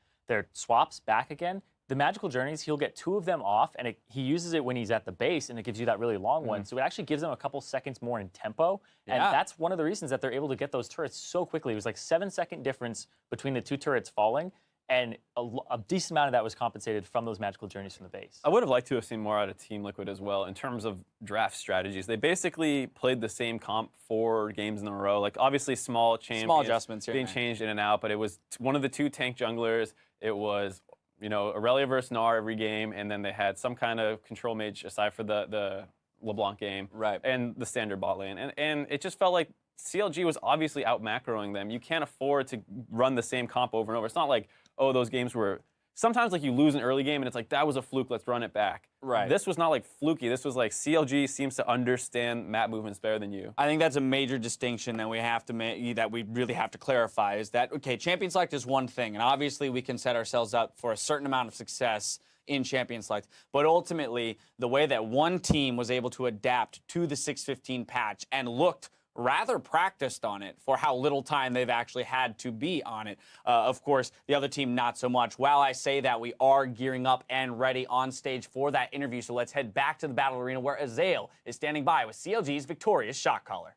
swaps back again, the magical journeys, he'll get 2 of them off, and he uses it when he's at the base, and it gives you that really long one. So it actually gives them a couple seconds more in tempo, and that's one of the reasons that they're able to get those turrets so quickly. It was like 7-second difference between the 2 turrets falling, and a decent amount of that was compensated from those magical journeys from the base. I would have liked to have seen more out of Team Liquid as well in terms of draft strategies. They basically played the same comp 4 games in a row. Like, obviously small adjustments here being changed in and out, but it was one of the 2 tank junglers. It was, you know, Aurelia versus Gnar every game, and then they had some kind of control mage aside for the LeBlanc game, and the standard bot lane. And it just felt like CLG was obviously out macroing them. You can't afford to run the same comp over and over. It's not like, oh, those games were, sometimes like you lose an early game and it's like, that was a fluke, let's run it back. This was not like fluky. This was like CLG seems to understand map movements better than you. I think that's a major distinction that we have to that we really have to clarify is that, okay, Champion Select is one thing, and obviously we can set ourselves up for a certain amount of success in Champion Select, but ultimately the way that one team was able to adapt to the 6.15 patch and looked rather practiced on it for how little time they've actually had to be on it. Of course, the other team not so much. While I say that, we are gearing up and ready on stage for that interview, so let's head back to the battle arena where Azael is standing by with CLG's victorious shot caller.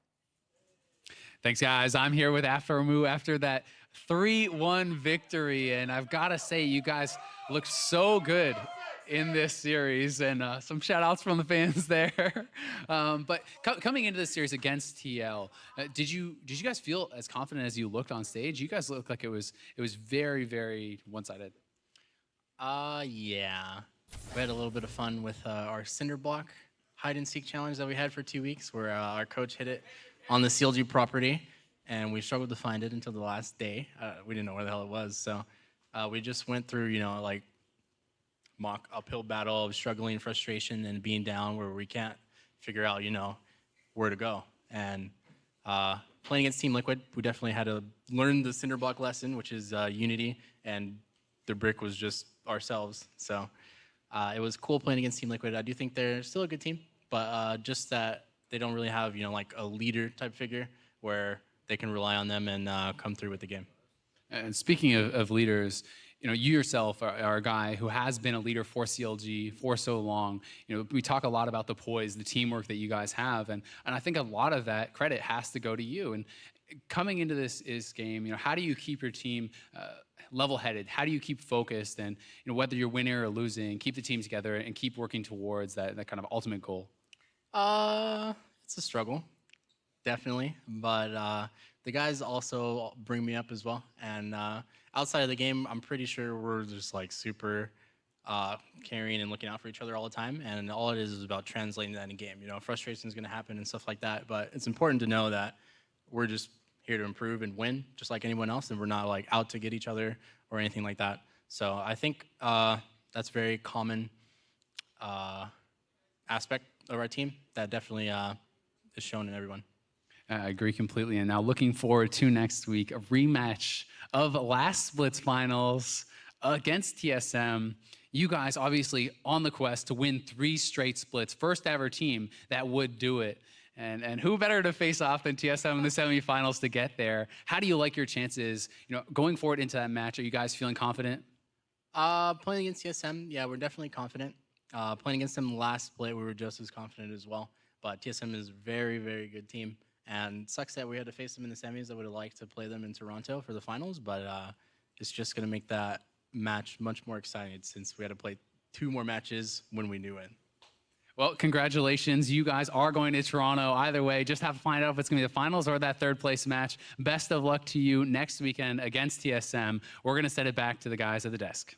Thanks, guys. I'm here with Aftermu after that 3-1 victory, and I've got to say, you guys look so good in this series, and some shout outs from the fans there. But coming into this series against TL, did you guys feel as confident as you looked on stage? You guys looked like it was very, very one-sided. Yeah. We had a little bit of fun with our cinder block hide and seek challenge that we had for 2 weeks, where our coach hit it on the CLG property, and we struggled to find it until the last day. We didn't know where the hell it was, so we just went through, you know, like mock uphill battle of struggling, frustration, and being down where we can't figure out, you know, where to go. And playing against Team Liquid, we definitely had to learn the cinder block lesson, which is unity, and the brick was just ourselves. So it was cool playing against Team Liquid. I do think they're still a good team, but just that they don't really have, you know, like a leader type figure where they can rely on them and come through with the game. And speaking of leaders, you know, you yourself are a guy who has been a leader for CLG for so long. You know, we talk a lot about the poise, the teamwork that you guys have, and I think a lot of that credit has to go to you. And coming into this game, you know, how do you keep your team level-headed? How do you keep focused, and you know, whether you're winning or losing, keep the team together and keep working towards that kind of ultimate goal? It's a struggle, definitely, but the guys also bring me up as well. And outside of the game, I'm pretty sure we're just like super caring and looking out for each other all the time. And all it is about translating that in game. You know, frustration is going to happen and stuff like that. But it's important to know that we're just here to improve and win, just like anyone else. And we're not like out to get each other or anything like that. So I think that's very common aspect of our team that definitely is shown in everyone. I agree completely. And now looking forward to next week, a rematch of last Splits finals against TSM. You guys obviously on the quest to win 3 straight splits. First ever team that would do it. And who better to face off than TSM in the semifinals to get there? How do you like your chances, you know, going forward into that match? Are you guys feeling confident? Playing against TSM, yeah, we're definitely confident. Playing against them last split, we were just as confident as well. But TSM is a very, very good team. And it sucks that we had to face them in the semis. I would have liked to play them in Toronto for the finals, but it's just going to make that match much more exciting since we had to play 2 more matches when we knew it. Well, congratulations. You guys are going to Toronto. Either way, just have to find out if it's going to be the finals or that 3rd place match. Best of luck to you next weekend against TSM. We're going to send it back to the guys at the desk.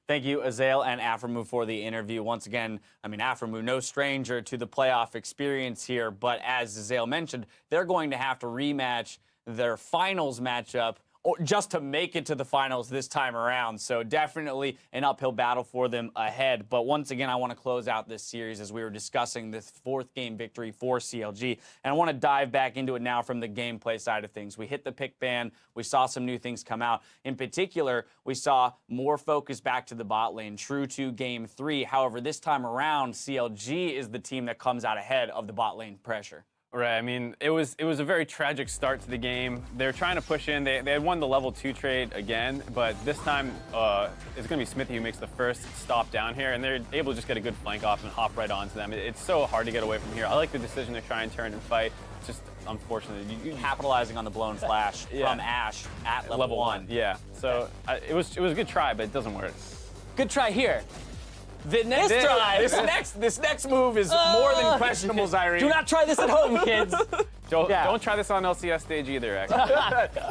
Thank you, Azael and Aframu, for the interview. Once again, I mean, Aframu, no stranger to the playoff experience here, but as Azael mentioned, they're going to have to rematch their finals matchup or just to make it to the finals this time around. So definitely an uphill battle for them ahead. But once again, I want to close out this series as we were discussing this 4th game victory for CLG. And I want to dive back into it now from the gameplay side of things. We hit the pick ban. We saw some new things come out. In particular, we saw more focus back to the bot lane, true to game 3. However, this time around, CLG is the team that comes out ahead of the bot lane pressure. Right. I mean, it was a very tragic start to the game. They were trying to push in. They had won the level 2 trade again, but this time it's going to be Smithy who makes the first stop down here, and they're able to just get a good flank off and hop right onto them. It's so hard to get away from here. I like the decision to try and turn and fight. It's just unfortunate. Capitalizing on the blown flash from Ash at level 1. Yeah. So it was a good try, but it doesn't work. Good try here. This next move is more than questionable, Zyrene. Do not try this at home, kids. Don't try this on LCS stage either, actually.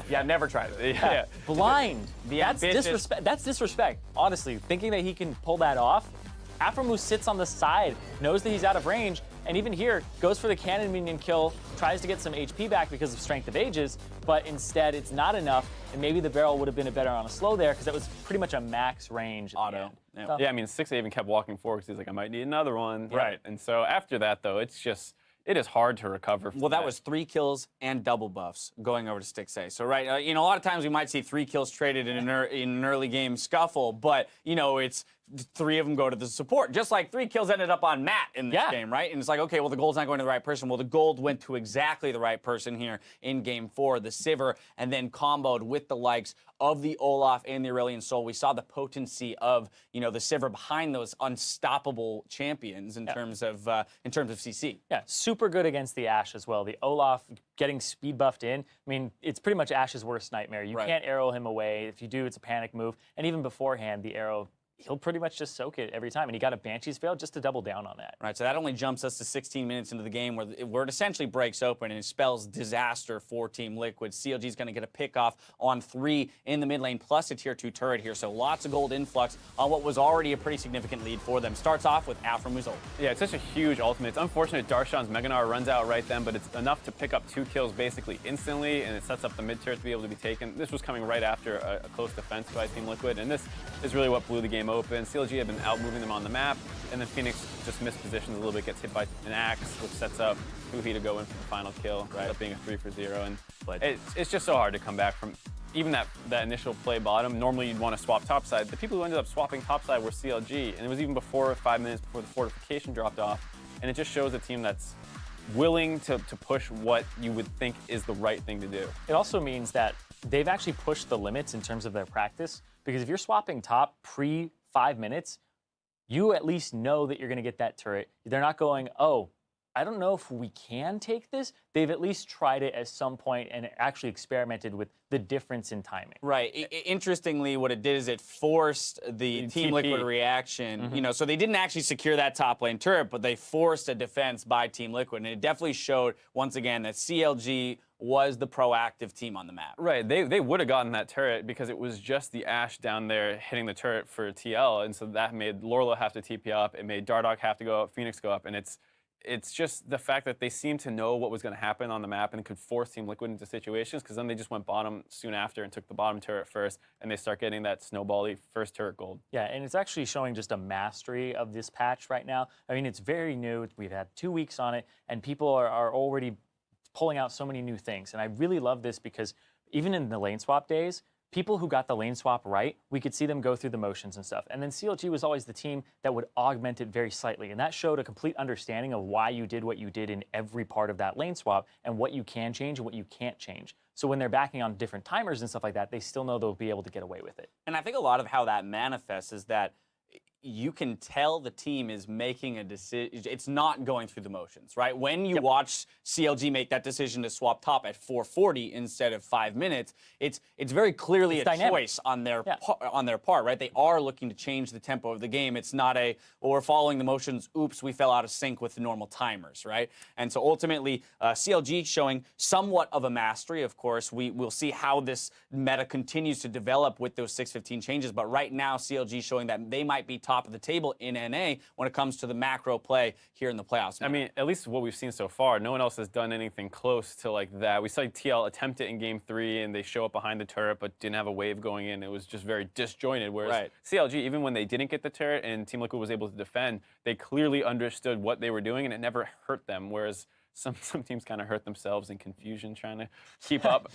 Yeah, never tried it. Yeah. Blind. That's ambitious- disrespect. That's disrespect. Honestly, thinking that he can pull that off. Aphromoo sits on the side, knows that he's out of range, and even here goes for the cannon minion kill, tries to get some HP back because of Strength of Ages, but instead it's not enough, and maybe the barrel would have been better on a slow there because that was pretty much a max range auto. Yeah, I mean, 6 even kept walking forward because he's like, I might need another one. Right. And so after that, though, it is hard to recover from Well, that was 3 kills and double buffs going over to Stixxay. So, right, a lot of times we might see 3 kills traded in an early game scuffle, but, it's 3 of them go to the support. Just like 3 kills ended up on Matt in this game, right? And it's like, okay, well, the gold's not going to the right person. Well, the gold went to exactly the right person here in game 4, the Sivir, and then comboed with the likes of the Olaf and the Aurelion Sol. We saw the potency of, the Sivir behind those unstoppable champions in terms of CC. Yeah, super good against the Ashe as well. The Olaf getting speed buffed in. I mean, it's pretty much Ashe's worst nightmare. You can't arrow him away. If you do, it's a panic move. And even beforehand, the arrow, he'll pretty much just soak it every time. And he got a Banshee's Veil just to double down on that. Right, so that only jumps us to 16 minutes into the game where it essentially breaks open and it spells disaster for Team Liquid. CLG's going to get a pick off on 3 in the mid lane, plus a tier 2 turret here. So lots of gold influx on what was already a pretty significant lead for them. Starts off with Aphromu's ult. Yeah, it's such a huge ultimate. It's unfortunate Darshan's Meganar runs out right then, but it's enough to pick up 2 kills basically instantly, and it sets up the mid turret to be able to be taken. This was coming right after a close defense by Team Liquid, and this is really what blew the game open. CLG had been out-moving them on the map, and then Phoenix just missed positions a little bit, gets hit by an axe, which sets up Huhi to go in for the final kill, right? Up being a 3 for 0, and it's just so hard to come back from even that initial play bottom. Normally you'd want to swap topside. The people who ended up swapping topside were CLG, and it was even before 5 minutes before the fortification dropped off, and it just shows a team that's willing to push what you would think is the right thing to do. It also means that they've actually pushed the limits in terms of their practice, because if you're swapping top pre 5 minutes, you at least know that you're going to get that turret. They're not going, oh, I don't know if we can take this. They've at least tried it at some point and actually experimented with the difference in timing. Right. Interestingly, what it did is it forced the Team Liquid reaction. So they didn't actually secure that top lane turret, but they forced a defense by Team Liquid. And it definitely showed, once again, that CLG was the proactive team on the map. Right. They would have gotten that turret because it was just the Ashe down there hitting the turret for TL. And so that made Lorlo have to TP up. It made Dardoch have to go up, Phoenix go up. And it's just the fact that they seemed to know what was going to happen on the map and could force Team Liquid into situations, because then they just went bottom soon after and took the bottom turret first, and they start getting that snowbally first turret gold. Yeah, and it's actually showing just a mastery of this patch right now. I mean, it's very new. We've had 2 weeks on it, and people are already pulling out so many new things. And I really love this because even in the lane swap days, people who got the lane swap right, we could see them go through the motions and stuff. And then CLG was always the team that would augment it very slightly. And that showed a complete understanding of why you did what you did in every part of that lane swap and what you can change and what you can't change. So when they're backing on different timers and stuff like that, they still know they'll be able to get away with it. And I think a lot of how that manifests is that you can tell the team is making a decision. It's not going through the motions, right? When you watch CLG make that decision to swap top at 4:40 instead of 5 minutes, it's very clearly a choice on their part, right? They are looking to change the tempo of the game. It's not well, we're following the motions. Oops, we fell out of sync with the normal timers, right? And so ultimately, CLG showing somewhat of a mastery. Of course, we'll see how this meta continues to develop with those 6:15 changes. But right now, CLG showing that they might be top of the table in NA when it comes to the macro play here in the playoffs. I mean, at least what we've seen so far, no one else has done anything close to like that. We saw TL attempt it in game 3, and they show up behind the turret, but didn't have a wave going in. It was just very disjointed, whereas CLG, even when they didn't get the turret and Team Liquid was able to defend, they clearly understood what they were doing, and it never hurt them, whereas some teams kind of hurt themselves in confusion trying to keep up.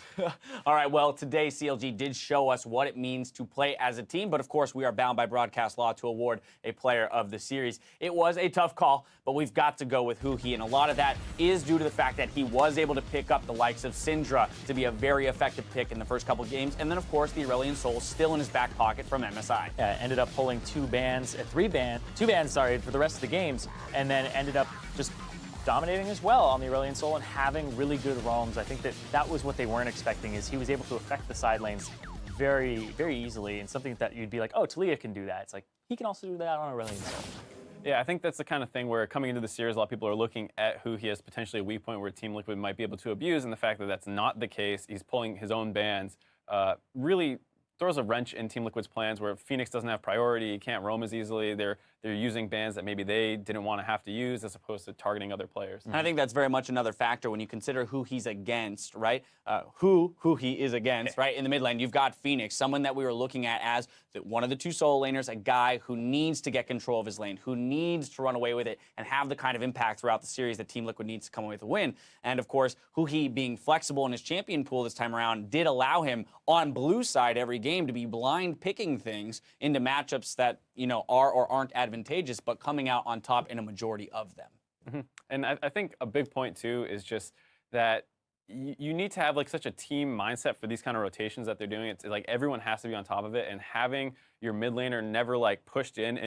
All right, well, today CLG did show us what it means to play as a team, but of course we are bound by broadcast law to award a player of the series. It was a tough call, but we've got to go with Huhi, and a lot of that is due to the fact that he was able to pick up the likes of Syndra to be a very effective pick in the first couple of games, and then of course the Aurelion Sol still in his back pocket from MSI. Yeah, ended up pulling two bans for the rest of the games, and then ended up just dominating as well on the Aurelion Sol and having really good roams. I think that was what they weren't expecting, is he was able to affect the side lanes very, very easily, and something that you'd be like, oh, Talia can do that. It's like, he can also do that on Aurelion Sol. Yeah, I think that's the kind of thing where coming into the series, a lot of people are looking at who he has potentially a weak point where Team Liquid might be able to abuse, and the fact that that's not the case, he's pulling his own bans, really throws a wrench in Team Liquid's plans where Phoenix doesn't have priority, he can't roam as easily, they're using bans that maybe they didn't want to have to use as opposed to targeting other players. And I think that's very much another factor when you consider who he's against, right? Who he is against, right? In the mid lane, you've got Phoenix, someone that we were looking at as one of the two solo laners, a guy who needs to get control of his lane, who needs to run away with it and have the kind of impact throughout the series that Team Liquid needs to come away with a win. And of course, Huhi being flexible in his champion pool this time around did allow him on blue side every game to be blind picking things into matchups that, you know, are or aren't advantageous, but coming out on top in a majority of them. Mm-hmm. And I think a big point too is just that you need to have like such a team mindset for these kind of rotations that they're doing. It's like everyone has to be on top of it, and having your mid laner never like pushed in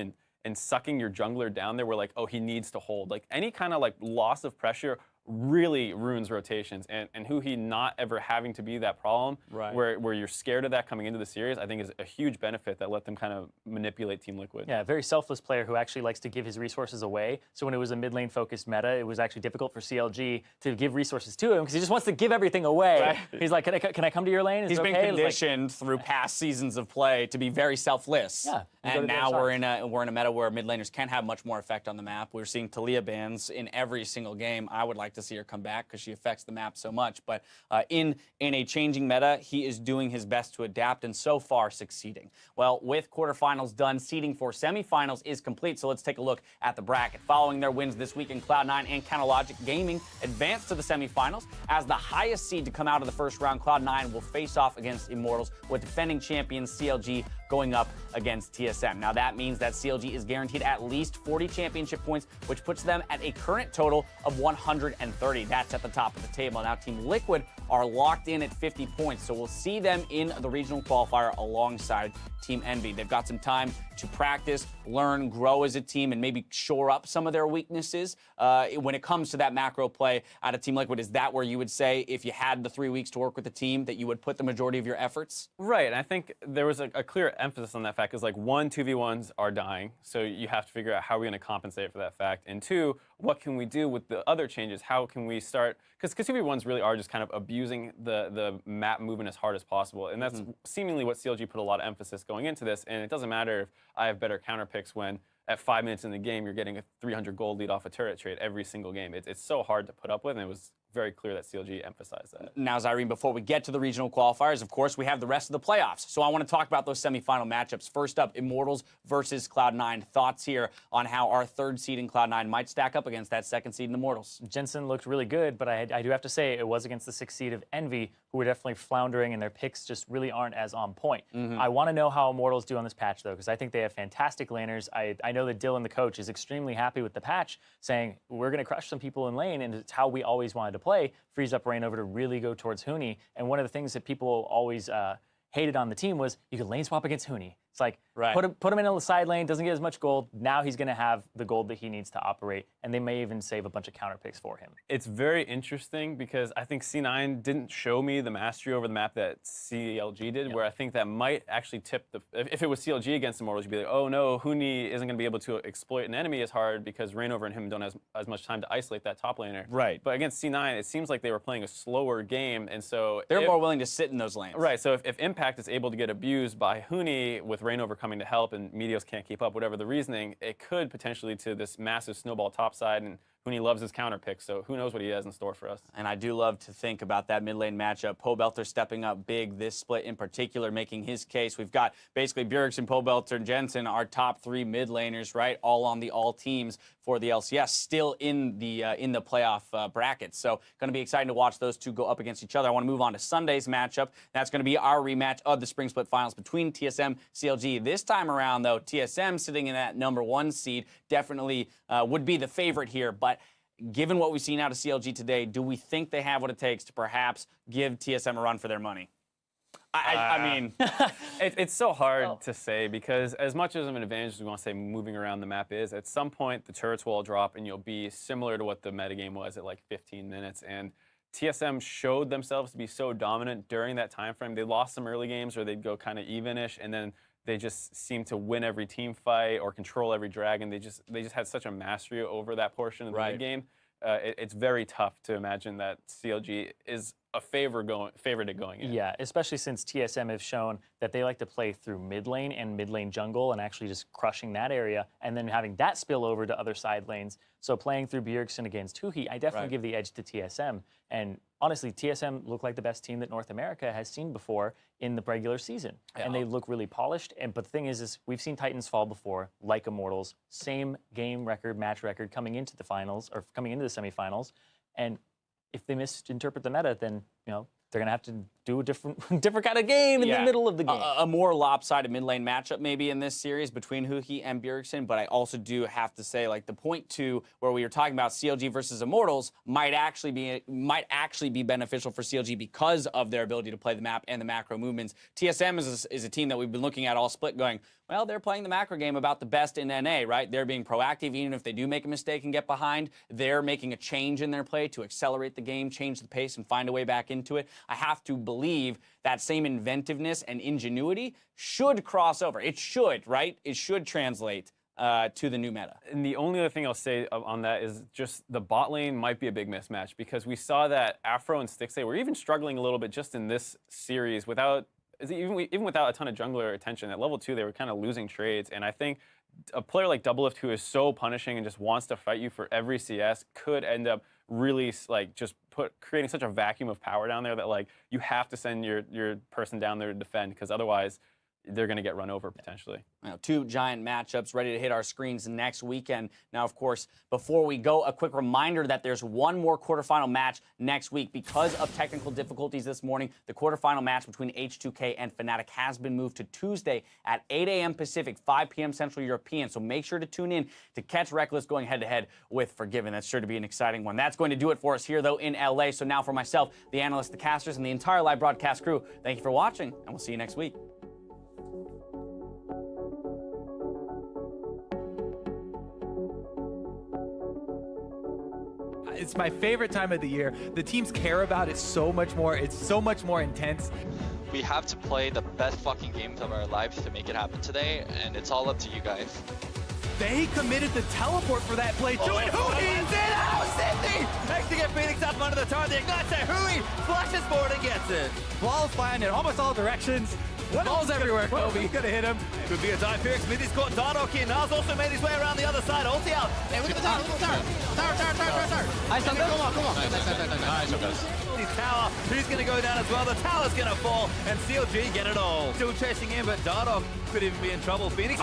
and sucking your jungler down there where like, oh, he needs to hold. Like any kind of like loss of pressure really ruins rotations, and Huhi not ever having to be that problem where you're scared of that coming into the series, I think is a huge benefit that let them kind of manipulate Team Liquid. Yeah, a very selfless player who actually likes to give his resources away. So when it was a mid lane focused meta, it was actually difficult for CLG to give resources to him because he just wants to give everything away. Right. He's like, can I come to your lane? He's been conditioned through past seasons of play to be very selfless. Yeah. And now we're in a meta where mid laners can have much more effect on the map. We're seeing Talia bans in every single game. I would like to see her come back because she affects the map so much. But in a changing meta, he is doing his best to adapt and so far succeeding. Well, with quarterfinals done, seeding for semifinals is complete. So let's take a look at the bracket. Following their wins this week in Cloud9 and Counterlogic Gaming advanced to the semifinals. As the highest seed to come out of the first round, Cloud9 will face off against Immortals, with defending champions CLG going up against TSM. Now that means that CLG is guaranteed at least 40 championship points, which puts them at a current total of 130. That's at the top of the table. Now Team Liquid are locked in at 50 points, so we'll see them in the regional qualifier alongside Team Envy. They've got some time to practice, learn, grow as a team, and maybe shore up some of their weaknesses. When it comes to that macro play out of Team Liquid, is that where you would say, if you had the 3 weeks to work with the team, that you would put the majority of your efforts? Right, and I think there was a clear emphasis on that fact, because like 1, 2v1s are dying, so you have to figure out how we're going to compensate for that fact, and 2, what can we do with the other changes? How can we start, because 2v1s really are just kind of abusing the map movement as hard as possible, and that's seemingly what CLG put a lot of emphasis going into this, and it doesn't matter if I have better counter picks when at 5 minutes in the game you're getting a 300 gold lead off a turret trade every single game. It's so hard to put up with, and it was very clear that CLG emphasized that. Now, Zyrene, before we get to the regional qualifiers, of course, we have the rest of the playoffs. So I want to talk about those semifinal matchups. First up, Immortals versus Cloud9. Thoughts here on how our third seed in Cloud9 might stack up against that second seed in Immortals? Jensen looked really good, but I do have to say it was against the 6th seed of Envy, who were definitely floundering, and their picks just really aren't as on point. I want to know how Immortals do on this patch, though, because I think they have fantastic laners. I know that Dylan, the coach, is extremely happy with the patch, saying we're going to crush some people in lane, and it's how we always wanted to play. Frees up Rain over to really go towards Huni. And one of the things that people always hated on the team was you could lane swap against Huni. It's like, put him in the side lane, doesn't get as much gold. Now he's going to have the gold that he needs to operate, and they may even save a bunch of counter picks for him. It's very interesting because I think C9 didn't show me the mastery over the map that CLG did, where I think that might actually tip the... If it was CLG against Immortals, you'd be like, oh no, Huni isn't going to be able to exploit an enemy as hard because Reignover and him don't have as much time to isolate that top laner. Right. But against C9, it seems like they were playing a slower game, and so... They're more willing to sit in those lanes. Right, so if Impact is able to get abused by Huni with Reignover coming to help and Meteos can't keep up, whatever the reasoning, it could potentially lead to this massive snowball topside, and Huni loves his counter picks, so who knows what he has in store for us. And I do love to think about that mid lane matchup. Pobelter stepping up big this split in particular, making his case. We've got basically Bjergsen, Pobelter, and Jensen, our top 3 mid laners, right? All on the all teams for the LCS, still in the playoff bracket. So going to be exciting to watch those two go up against each other. I want to move on to Sunday's matchup. That's going to be our rematch of the Spring Split Finals between TSM, CLG. This time around, though, TSM sitting in that #1 seed definitely would be the favorite here. But given what we've seen out of CLG today, do we think they have what it takes to perhaps give TSM a run for their money? I mean, it's so hard to say because as much as of an advantage as we want to say moving around the map is, at some point the turrets will all drop and you'll be similar to what the metagame was at like 15 minutes. And TSM showed themselves to be so dominant during that time frame. They lost some early games where they'd go kind of evenish, and then they just seemed to win every team fight or control every dragon. They just had such a mastery over that portion of the mid game. It's very tough to imagine that CLG is a favorite going in. Yeah, especially since TSM have shown that they like to play through mid lane and mid lane jungle and actually just crushing that area and then having that spill over to other side lanes. So playing through Bjergsen against Huhi, I definitely give the edge to TSM. And honestly, TSM look like the best team that North America has seen before in the regular season. And they look really polished. But the thing is we've seen Titans fall before, like Immortals, same game record, match record coming into the finals or coming into the semifinals. And if they misinterpret the meta, then they're gonna have to do a different kind of game in the middle of the game. A more lopsided mid lane matchup maybe in this series between Huhi and Bjergsen, but I also do have to say, like, the point 2 where we were talking about CLG versus Immortals might actually be beneficial for CLG because of their ability to play the map and the macro movements. TSM is a team that we've been looking at all split going, well, they're playing the macro game about the best in NA, right? They're being proactive, even if they do make a mistake and get behind. They're making a change in their play to accelerate the game, change the pace, and find a way back into it. I have to believe that same inventiveness and ingenuity should cross over. It should, right? It should translate to the new meta. And the only other thing I'll say on that is just the bot lane might be a big mismatch because we saw that Afro and Stixxay were even struggling a little bit just in this series without even without a ton of jungler attention. At level 2, they were kind of losing trades, and I think a player like Doublelift who is so punishing and just wants to fight you for every CS could end up really just creating such a vacuum of power down there that like you have to send your person down there to defend because otherwise they're going to get run over potentially. 2 giant matchups ready to hit our screens next weekend. Now, of course, before we go, a quick reminder that there's one more quarterfinal match next week. Because of technical difficulties this morning, the quarterfinal match between H2K and Fnatic has been moved to Tuesday at 8 a.m. Pacific, 5 p.m. Central European. So make sure to tune in to catch Reckless going head-to-head with Forgiven. That's sure to be an exciting one. That's going to do it for us here, though, in LA. So now for myself, the analysts, the casters, and the entire live broadcast crew, thank you for watching, and we'll see you next week. It's my favorite time of the year. The teams care about it so much more. It's so much more intense. We have to play the best fucking games of our lives to make it happen today, and it's all up to you guys. They committed the teleport for that play. Huhi is in! Oh, Sydney! Next to get Phoenix up under the turret. The Ignite there. Huhi flashes forward and gets it. Ball's flying in almost all directions. Balls everywhere, Kobe. Could have hit him. Could be a dive here. Smithy's caught Dardoch here. Nas also made his way around the other side. Ulti out. Hey, look at the tower, look at the tower. Nice, come on. Nice. His tower, who's going to go down as well? The tower's going to fall, and CLG get it all. Still chasing in, but Dardoch could even be in trouble. Phoenix.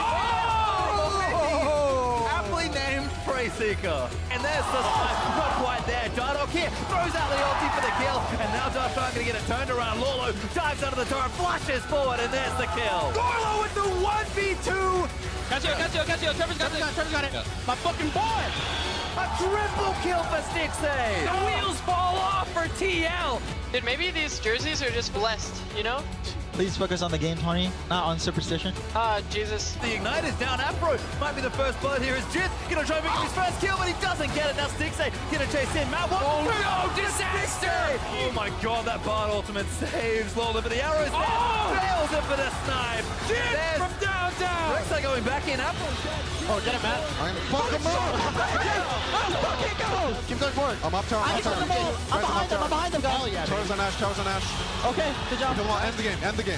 Aptly named Prey Seeker. And there's the snipe. Not quite there. Dardoch here throws out the ulti for the kill, and now Dardoch trying to get it turned around. Lolo dives under the turret, flashes forward, and there's the kill. Gorlo with the 1v2. Trevor's got it. My fucking boy. A triple kill for Stixxay. The wheels fall off for TL. Dude, maybe these jerseys are just blessed, you know? Please focus on the game, Tony, not on superstition. Jesus. The Ignite is down. Afro might be the first blood here. Is Jith gonna try and make his first kill, but he doesn't get it. Now Stixxay gonna chase in. Matt, what? Oh no, disaster! Oh my god, that Bard ultimate saves Lola, but the arrow is there. Fails it for the snipe. Jith from downtown. Rexar going back in. Afro. Oh, get it, Matt. Fuck him up! Keep going forward. I'm up tower, I'm behind them, guys. Towers on Ash. Okay, good job. Come on, end the game.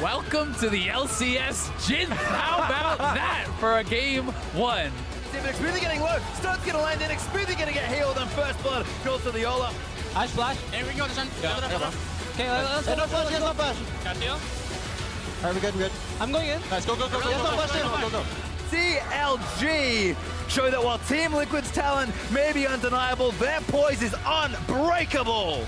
Welcome to the LCS. Jin, how about that for a game 1? team. Xpooty getting low. Stun's gonna land in. Xpooty gonna get healed, and first blood goes to the Yola. Ash flash. There we go, the sun. Okay, let's go. Alright, we're good. I'm going in. Nice, go. CLG show that while Team Liquid's talent may be undeniable, their poise is unbreakable.